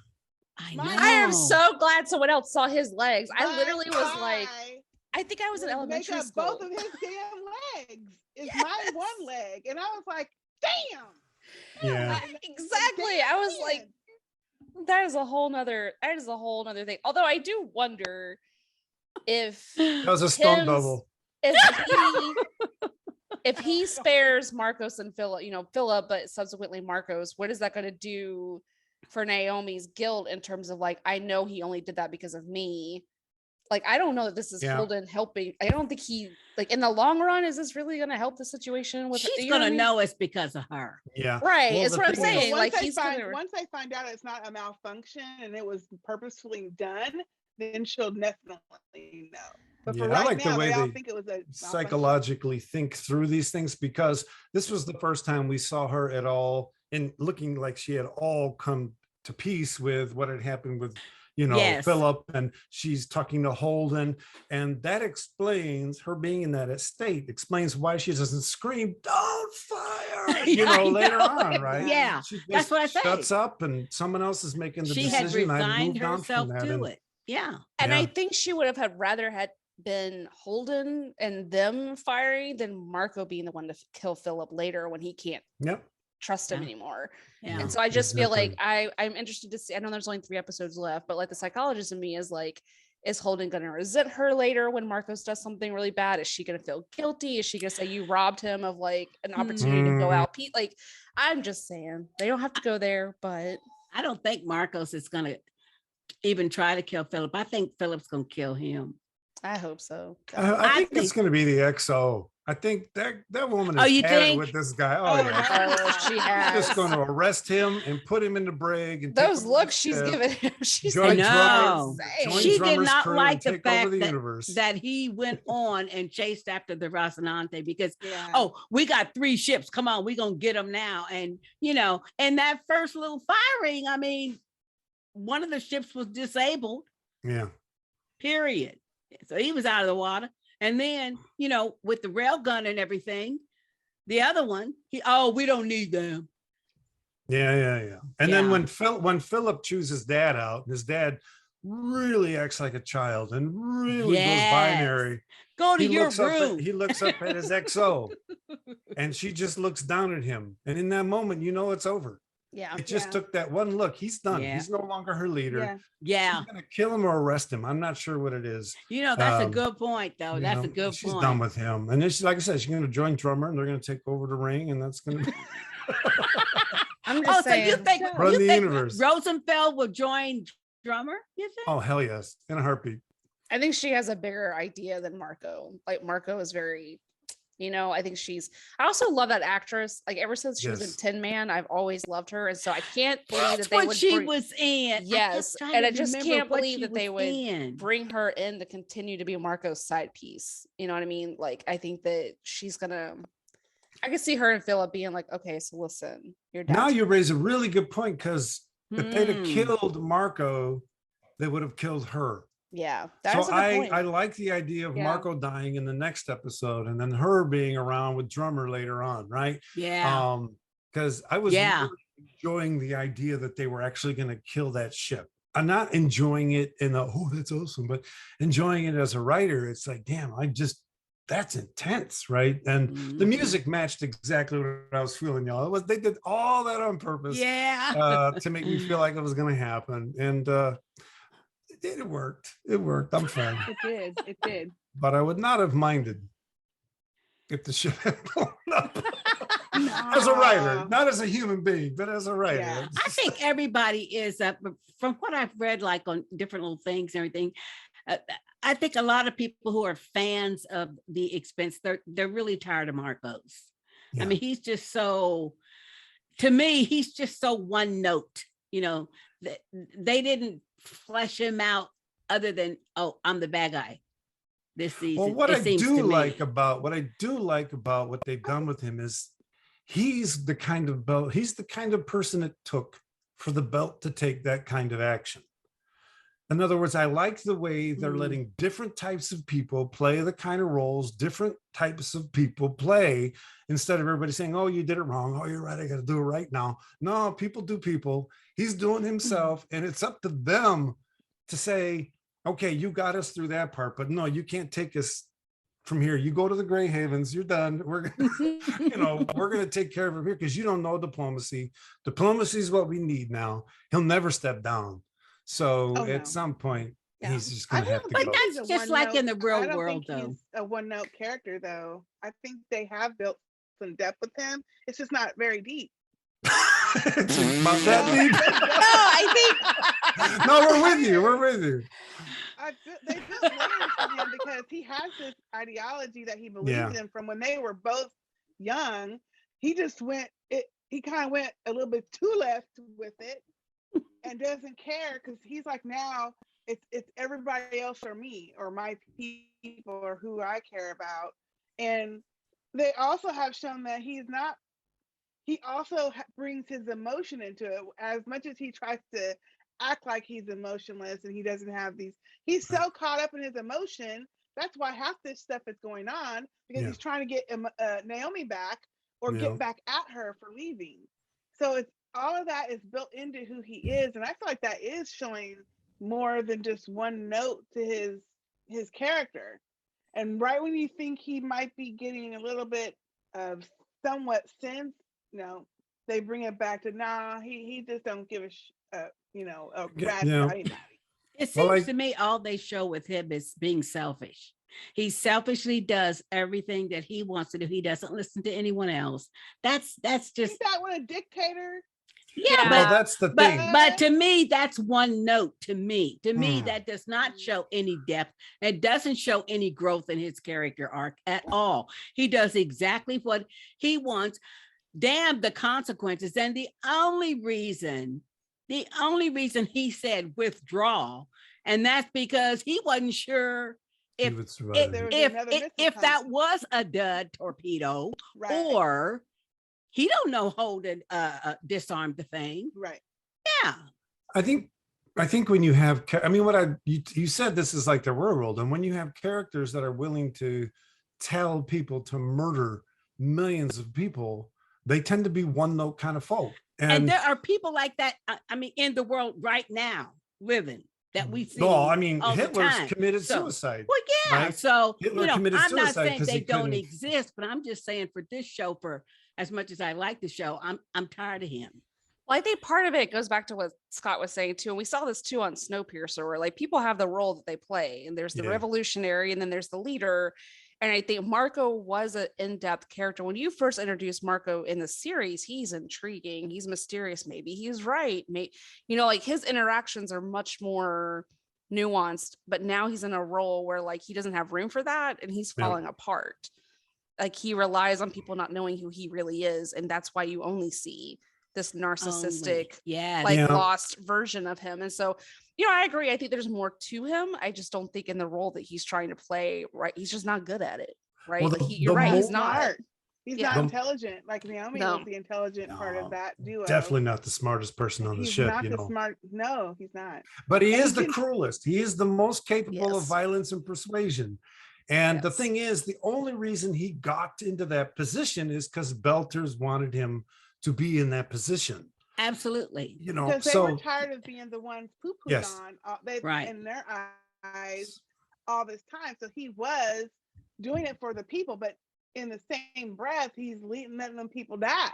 his leg. I am so glad someone else saw his legs. I literally was like, I think I was in elementary school. Both of his damn legs is my one leg, and I was like, damn. Yeah. Exactly. I was like, that is a whole nother thing. Although I do wonder if that was a stunt double. If he spares Marcos and Philip, but subsequently Marcos, what is that going to do for Naomi's guilt in terms of like, I know he only did that because of me. Like, I don't know that this is Holden helping. I don't think he, like, in the long run, is this really going to help the situation with She's going to know it's because of her. Yeah. Right. Well, it's what I'm saying. Like, once they find out it's not a malfunction and it was purposefully done, then she'll definitely know. But for right now, they all think it was a psychologically think through these things, because this was the first time we saw her at all and looking like she had all come to peace with what had happened with Philip, and she's talking to Holden, and that explains her being in that state, explains why she doesn't scream, "Don't fire," later on, right? Yeah, that's what I say. Shuts up, and someone else is making the decision. She had resigned herself to it. Yeah, and I think she would have rather had been Holden and them firing than Marco being the one to kill Philip later when he can't. Yep. Trust him anymore. And so I just feel like I'm interested to see. I know there's only 3 episodes left, but like the psychologist in me is like, Is Holden going to resent her later when Marcos does something really bad? Is she going to feel guilty? Is she going to say you robbed him of like an opportunity to go out? Like, I'm just saying they don't have to go there, but I don't think Marcos is going to even try to kill Philip. I think Philip's going to kill him. I hope so. I think it's going to be the XO. I think that woman is with this guy. She has. She's just going to arrest him and put him in the brig. And those looks she's giving him. She's she did not like the fact that he went on and chased after the Rocinante because, we got 3 ships. Come on, we're going to get them now. And, and that first little firing, I mean, one of the ships was disabled. Yeah. Period. So he was out of the water. And then, with the rail gun and everything, the other one, we don't need them. Yeah. And then when Philip chews his dad out, his dad really acts like a child and really goes binary. Go to your room. He looks up at his XO and she just looks down at him. And in that moment, it's over. Yeah. It just took that one look. He's done. Yeah. He's no longer her leader. Yeah. She's gonna kill him or arrest him. I'm not sure what it is. That's a good point, though. That's a good point. She's done with him. And then like I said, she's gonna join Drummer and they're gonna take over the ring, and that's gonna be I'm just saying. So you think universe. Rosenfeld will join Drummer? You think? Oh, hell yes. In a heartbeat. I think she has a bigger idea than Marco. Like Marco is very I think I also love that actress. Like ever since she was in Tin Man, I've always loved her. And so I can't believe that they would she was in. Yes. And I just can't believe that they would bring her in to continue to be Marco's side piece. You know what I mean? Like, I think that I can see her and Philip being like, okay, so listen, your dad. Now you raise a really good point, because if they'd have killed Marco, they would have killed her. Yeah. So I like the idea of Marco dying in the next episode and then her being around with Drummer later on, right? Yeah. Because I was really enjoying the idea that they were actually going to kill that ship. I'm not enjoying it that's awesome, but enjoying it as a writer. It's like, damn, that's intense, right? And the music matched exactly what I was feeling, y'all. They did all that on purpose, to make me feel like it was going to happen. And it worked. I'm fine. It did. But I would not have minded if the ship had blown up. As a writer, not as a human being, but as a writer. Yeah. I think everybody is, from what I've read, like on different little things and everything, I think a lot of people who are fans of the Expanse, they're really tired of Marcos. Yeah. I mean, he's just so, to me, he's just so one note, they didn't flesh him out other than, I'm the bad guy this season. Well, what I do like about what they've done with him is he's the kind of person it took for the belt to take that kind of action. In other words, I like the way they're letting different types of people play the kind of roles different types of people play, instead of everybody saying, oh, you did it wrong. Oh, you're right. I got to do it right now. No, people do people. He's doing himself, and it's up to them to say, okay, you got us through that part, but no, you can't take us from here. You go to the Grey Havens, you're done. We're gonna, we're gonna take care of him here because you don't know diplomacy. Diplomacy is what we need now. He'll never step down. So at some point, he's just gonna have to go. But that's just like in the real world, though. He's a one-note character, though. I think they have built some depth with him. It's just not very deep. It's about that deep. No, we're with you. We're with you. They built layers for him because he has this ideology that he believes in from when they were both young. He just he kind of went a little bit too left with it and doesn't care, because he's like, now it's everybody else or me or my people or who I care about. And they also have shown that he also brings his emotion into it. As much as he tries to act like he's emotionless and he doesn't have he's so caught up in his emotion. That's why half this stuff is going on, because he's trying to get Naomi back or get back at her for leaving. So it's all of that is built into who he is. And I feel like that is showing more than just one note to his character. And right when you think he might be getting a little bit of somewhat sense, they bring it back to, he just don't give a rat's about anybody. It seems to me all they show with him is being selfish. He selfishly does everything that he wants to do. He doesn't listen to anyone else. That's just. Is that what a dictator? Yeah, well, that's the thing. But to me, that's one note. To me, that does not show any depth. It doesn't show any growth in his character arc at all. He does exactly what he wants. Damn the consequences. And the only reason he said withdraw, and that's because he wasn't sure if that was a dud torpedo, right, or he don't know hold and disarm the thing. Right. Yeah. I think when you have, you said this is like the real world, and when you have characters that are willing to tell people to murder millions of people, they tend to be one note kind of folk. And there are people like that, in the world right now living that we see. No, Hitler's committed suicide. Well, yeah. Right? So, I'm not saying they don't exist, but I'm just saying for this show, for as much as I like the show, I'm tired of him. Well, I think part of it goes back to what Scott was saying too. And we saw this too on Snowpiercer, where like people have the role that they play, and there's the revolutionary, and then there's the leader. And I think Marco was an in-depth character. When you first introduced Marco in the series, he's intriguing. He's mysterious. Maybe he's right. Like his interactions are much more nuanced, but now he's in a role where like he doesn't have room for that, and he's falling apart. Like he relies on people not knowing who he really is. And that's why you only see this narcissistic, lost version of him. And so, I agree. I think there's more to him. I just don't think in the role that he's trying to play, right? He's just not good at it, right? Well, you're right. He's not. He's not intelligent. Like Naomi was the intelligent part of that duo. Definitely not the smartest person on the ship. No, he's not. But he is the cruelest. He is the most capable of violence and persuasion. And the thing is, the only reason he got into that position is because Belters wanted him to be in that position. Absolutely. Because they were tired of being the ones poo-pooed on in their eyes all this time. So he was doing it for the people, but in the same breath, he's letting them people die.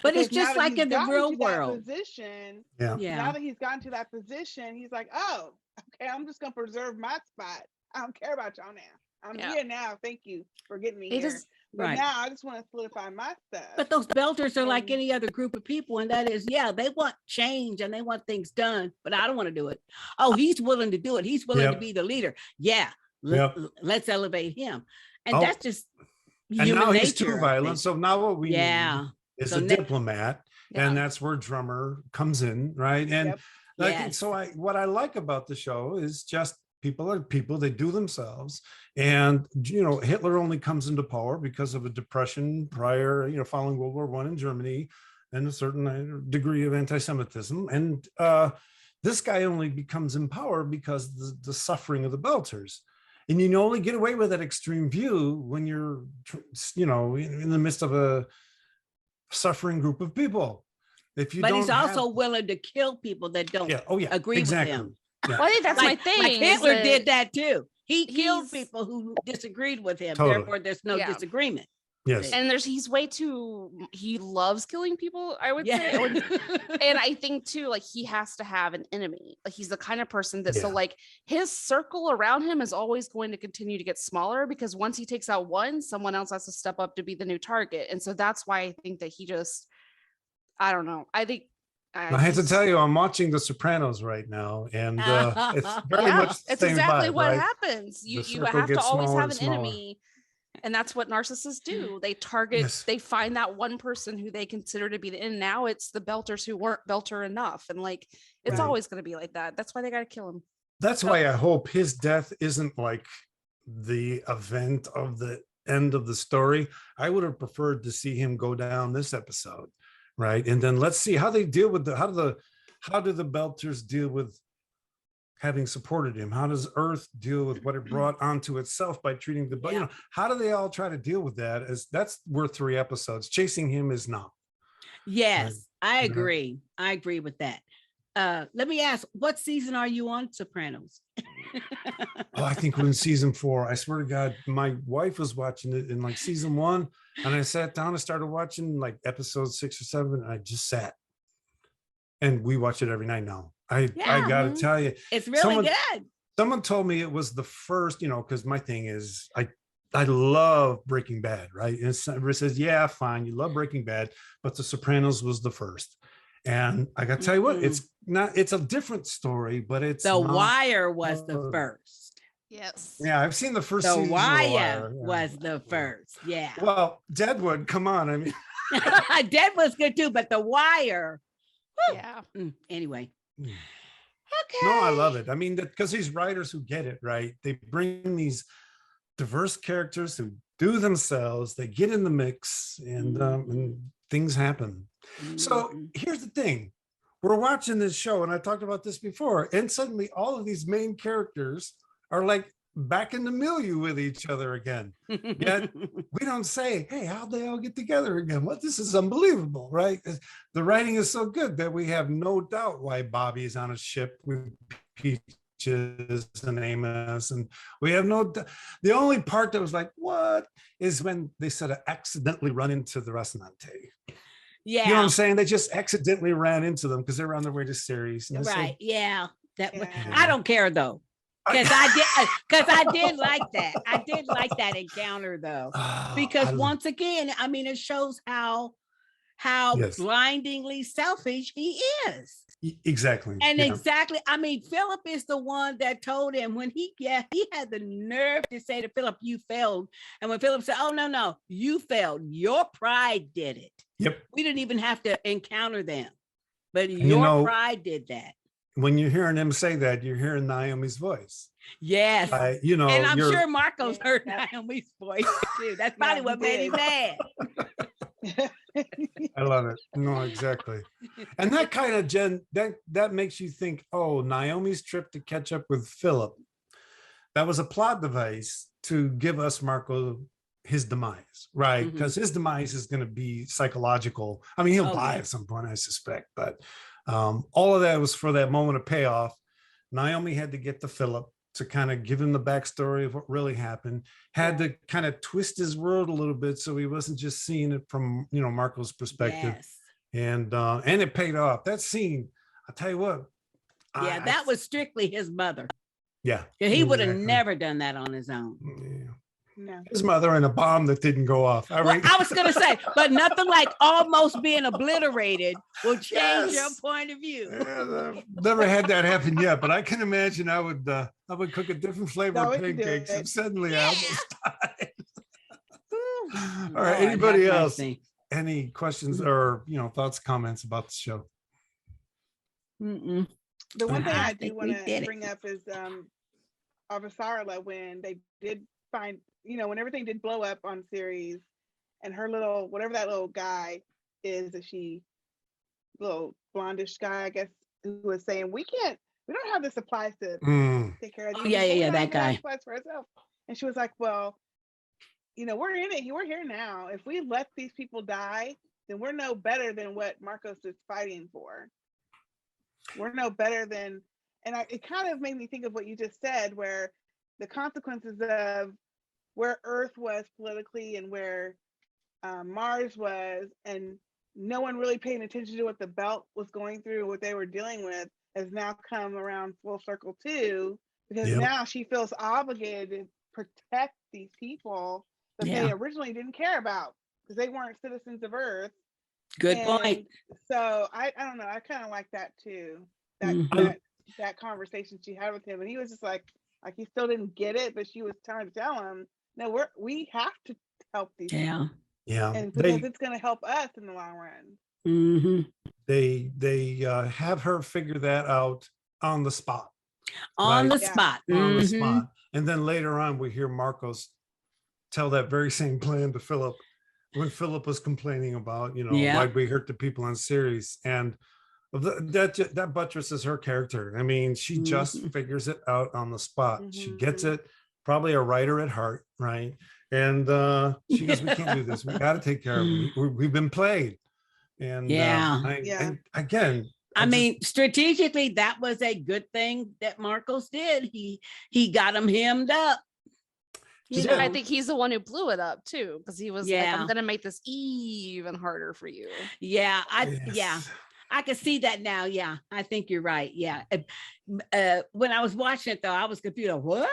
But it's just like in the real world. Now that he's gotten to that position, he's like, oh, okay, I'm just going to preserve my spot. I don't care about y'all now. I'm here now. Thank you for getting me here. But now I just want to solidify my stuff. But those Belters are like any other group of people. And that is, they want change and they want things done, but I don't want to do it. Oh, he's willing to do it. He's willing to be the leader. Yeah. Let's elevate him. And that's just human and now nature, he's too violent. So now what we need is a diplomat. Yeah. And that's where Drummer comes in, right? And what I like about the show is just people are people, they do themselves. And, Hitler only comes into power because of a depression prior, following World War I in Germany and a certain degree of anti-Semitism. And this guy only becomes in power because the suffering of the Belters. And you only get away with that extreme view when you're, in the midst of a suffering group of people. But he's also willing to kill people that don't agree with him. Yeah. Well, I think that's my thing. Like Hitler did that too. He killed people who disagreed with him. Totally. Therefore, there's no disagreement. Yes. And he loves killing people, I would say. And I think too, like he has to have an enemy. Like he's the kind of person that, so like his circle around him is always going to continue to get smaller because once he takes out one, someone else has to step up to be the new target. And so that's why I think that he just, I don't know. I think I have to tell you, I'm watching The Sopranos right now, and it's very much the it's same exactly vibe, what right? happens. You have to always have an enemy, and that's what narcissists do. They target, they find that one person who they consider to be the end. Now it's the Belters who weren't Belter enough, and like it's always going to be like that. That's why they got to kill him. That's why I hope his death isn't like the event of the end of the story. I would have preferred to see him go down this episode. Right. And then let's see how they deal with how do the Belters deal with having supported him? How does Earth deal with what it brought onto itself by treating how do they all try to deal with that? That's worth 3 episodes. Chasing him is not. Yes, I agree. I agree with that. Let me ask, what season are you on Sopranos? I think we're in season 4. I swear to God, my wife was watching it in like season 1, and I sat down and started watching like episode 6 or 7, and I just sat. and we watch it every night now. I gotta tell you, it's really good. Someone told me it was the first, because my thing is I love Breaking Bad, right? And somebody says, yeah, fine, you love Breaking Bad, but The Sopranos was the first. And I gotta tell you what, it's a different story, but it's The Wire was the first. Yes. Yeah, I've seen the first The season. Wire was the first. Yeah. Well, Deadwood, come on. I mean, Deadwood's good too, but The Wire. Whew. Yeah. Anyway. Okay. No, I love it. I mean, because these writers who get it, right? They bring these diverse characters who do themselves, they get in the mix, and things happen. So here's the thing. We're watching this show, and I talked about this before, and suddenly all of these main characters are like back in the milieu with each other again. Yet we don't say, hey, how'd they all get together again? What? This is unbelievable, right? The writing is so good that we have no doubt why Bobby is on a ship with Peaches and Amos, and we have no doubt. The only part that was like, what, is when they sort of accidentally run into the Restaurante. Yeah. You know what I'm saying? They just accidentally ran into them because they were on their way to Ceres. Right. Yeah. I don't care though. Because I did like that. I did like that encounter though. Because once again, I mean, it shows how blindingly selfish he is. Exactly. And exactly, I mean, Philip is the one that told him when he had the nerve to say to Philip, you failed. And when Philip said, oh, no, you failed. Your pride did it. Yep. We didn't even have to encounter them, but your pride did that. When you're hearing him say that, you're hearing Naomi's voice. Yes. And I'm sure Marcos heard Naomi's voice too. That's probably what made him mad. I love it. No, exactly. And that kind of, Jen, that makes you think, oh, Naomi's trip to catch up with Philip, that was a plot device to give us Marco his demise, right? Because his demise is going to be psychological. I mean, he'll die at some point, I suspect, but all of that was for that moment of payoff. Naomi had to get to Philip to kind of give him the backstory of what really happened, had to kind of twist his world a little bit so he wasn't just seeing it from, Marco's perspective. Yes. And it paid off. That scene, I'll tell you what. Yeah, that was strictly his mother. Yeah. He would have never done that on his own. Yeah. No. His mother and a bomb that didn't go off. I was going to say, but nothing like almost being obliterated will change your point of view. Yeah, never had that happen yet, but I can imagine I would cook a different flavor of pancakes if suddenly I almost died. All right, anybody else? Any questions or thoughts, comments about the show? The one thing I do want to bring up is Avasarala, when they did find, when everything did blow up on Ceres, and her little, whatever that little guy is, little blondish guy, I guess, who was saying, we don't have the supplies to take care of these. Yeah, that guy. Supplies for ourselves. And she was like, well, we're in it. We're here now. If we let these people die, then we're no better than what Marcos is fighting for. We're no better than, and it kind of made me think of what you just said, where the consequences of where Earth was politically and where Mars was, and no one really paying attention to what the belt was going through, what they were dealing with, has now come around full circle too, because now she feels obligated to protect these people that they originally didn't care about because they weren't citizens of Earth. Good point. So I don't know, I kind of like that too. That conversation she had with him, and he was just like he still didn't get it, but she was trying to tell him, no, we have to help these people. And because it's going to help us in the long run. They have her figure that out on the spot. On the spot. And then later on we hear Marcos tell that very same plan to Philip when Philip was complaining about why'd we hurt the people on Ceres, and that buttresses her character. I mean, she just figures it out on the spot. She gets it. Probably a writer at heart, right? And she goes, we can't do this. We got to take care of it. We've been played. And again, I mean, strategically, that was a good thing that Marcos did. He got him hemmed up. I think he's the one who blew it up too, because he was like, I'm going to make this even harder for you. I can see that now. Yeah, I think you're right. Yeah. When I was watching it though, I was confused. What?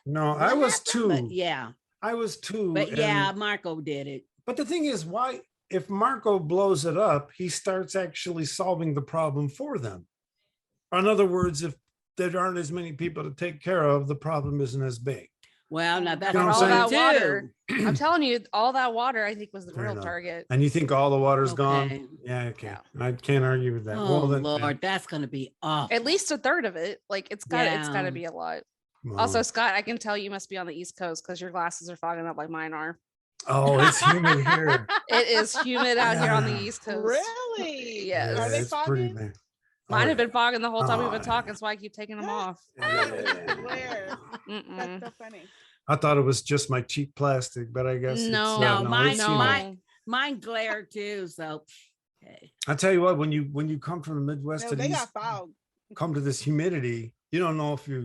No, What I was happened? too. But yeah. I was too. But yeah, Marco did it. But the thing is, why, if Marco blows it up, he starts actually solving the problem for them. In other words, if there aren't as many people to take care of, the problem isn't as big. Well, now that's all that water. I'm telling you, all that water, I think, was the real target. And you think all the water's gone? Yeah, okay. Yeah. I can't argue with that. Oh, well, then, Lord, that's going to be awful. At least a third of it. Like it's got to be a lot. Wow. Also, Scott, I can tell you must be on the East Coast because your glasses are fogging up like mine are. Oh, it's humid here. It is humid out here on the East Coast. Really? Yes. Are they fogging? Mine have been fogging the whole time we've been talking, so I keep taking them off. That's so funny. I thought it was just my cheap plastic, but I guess no, mine glare too. So okay. I tell you what, when you come from the Midwest to they got fog. Come to this humidity, you don't know if you're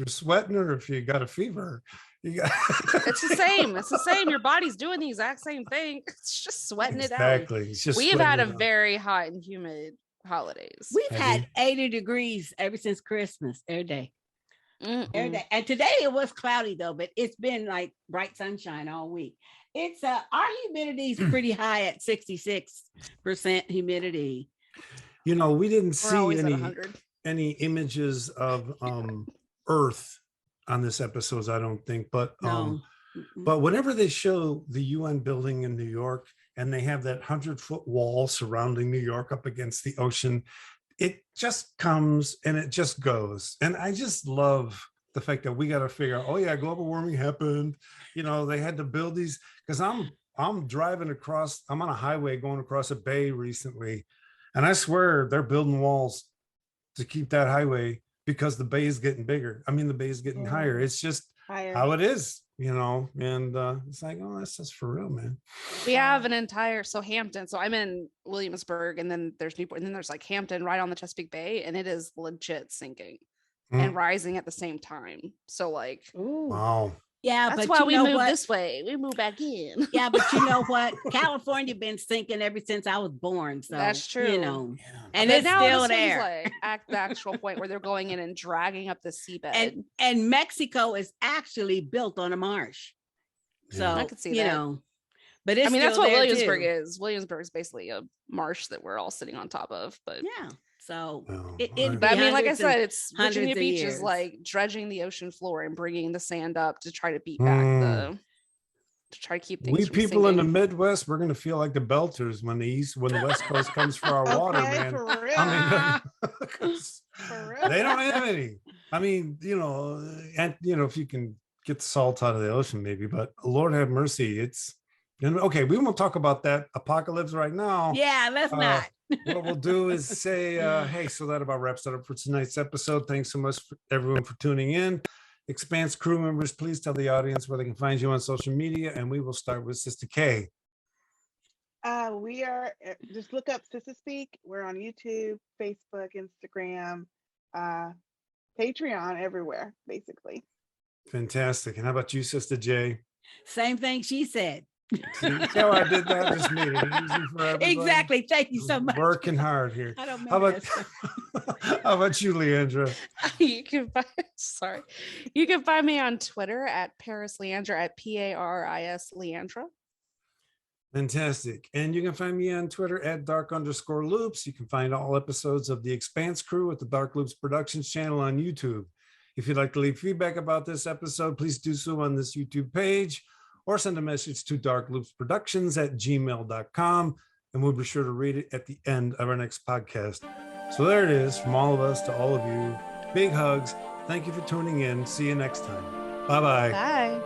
sweating or if you got a fever. It's the same. It's the same. Your body's doing the exact same thing. It's just sweating it out. Exactly. It's just we've had a very hot and humid holidays. We've had 80 degrees ever since Christmas every day. Every day. And today it was cloudy though, but it's been like bright sunshine all week. It's our humidity is pretty high at 66% humidity. You know, we didn't see any images of Earth on this episode, I don't think, but but whenever they show the UN building in New York and they have that 100-foot wall surrounding New York up against the ocean, it just comes and it just goes. And I just love the fact that we got to figure out, oh yeah, global warming happened. You know, they had to build these, because I'm driving across, I'm on a highway going across a bay recently, and I swear they're building walls to keep that highway because the bay is getting bigger. I mean, the bay is getting higher. It's just how it is, you know, and it's like, oh, that's just for real, man. We have an entire, so Hampton, so I'm in Williamsburg, and then there's Newport, and then there's like Hampton right on the Chesapeake Bay, and it is legit sinking and rising at the same time. So like, wow. Yeah, that's why we moved this way. We moved back in. Yeah, but you know what? California been sinking ever since I was born. So that's true. You know, and it's still there. Like at the actual point where they're going in and dragging up the seabed. And Mexico is actually built on a marsh. So I could see that. You know, but it's that's what Williamsburg is. Williamsburg is basically a marsh that we're all sitting on top of. But yeah. So but I mean, like I said, it's Virginia Beach is like dredging the ocean floor and bringing the sand up to try to beat back to try to keep things. We from people sinking. in the Midwest, we're gonna feel like the Belters when the West Coast comes for our water, man. For real. I mean, they don't have any. I mean, you know, and you know, if you can get the salt out of the ocean, maybe, but Lord have mercy, it's okay. We won't talk about that apocalypse right now. Yeah, let's not. What we'll do is say, hey, so that about wraps it up for tonight's episode. Thanks so much for everyone for tuning in. Expanse crew members, please tell the audience where they can find you on social media, and we will start with Sistah Kay. We are, just look up Sistah Speak. We're on YouTube, Facebook, Instagram, Patreon, everywhere, basically. Fantastic. And how about you, Sistah Jay? Same thing she said. See how I did that? Just made it easy for everybody. Exactly. Thank you so much. Working hard here. I don't how about you, Leandra? You can find me on Twitter at Parris Leandra, at Paris Leandra. Fantastic. And you can find me on Twitter at @dark_loops. You can find all episodes of the Expanse Crew at the Dark Loops Productions channel on YouTube. If you'd like to leave feedback about this episode, please do so on this YouTube page, or send a message to darkloopsproductions@gmail.com, and we'll be sure to read it at the end of our next podcast. So there it is, from all of us to all of you. Big hugs. Thank you for tuning in. See you next time. Bye-bye. Bye.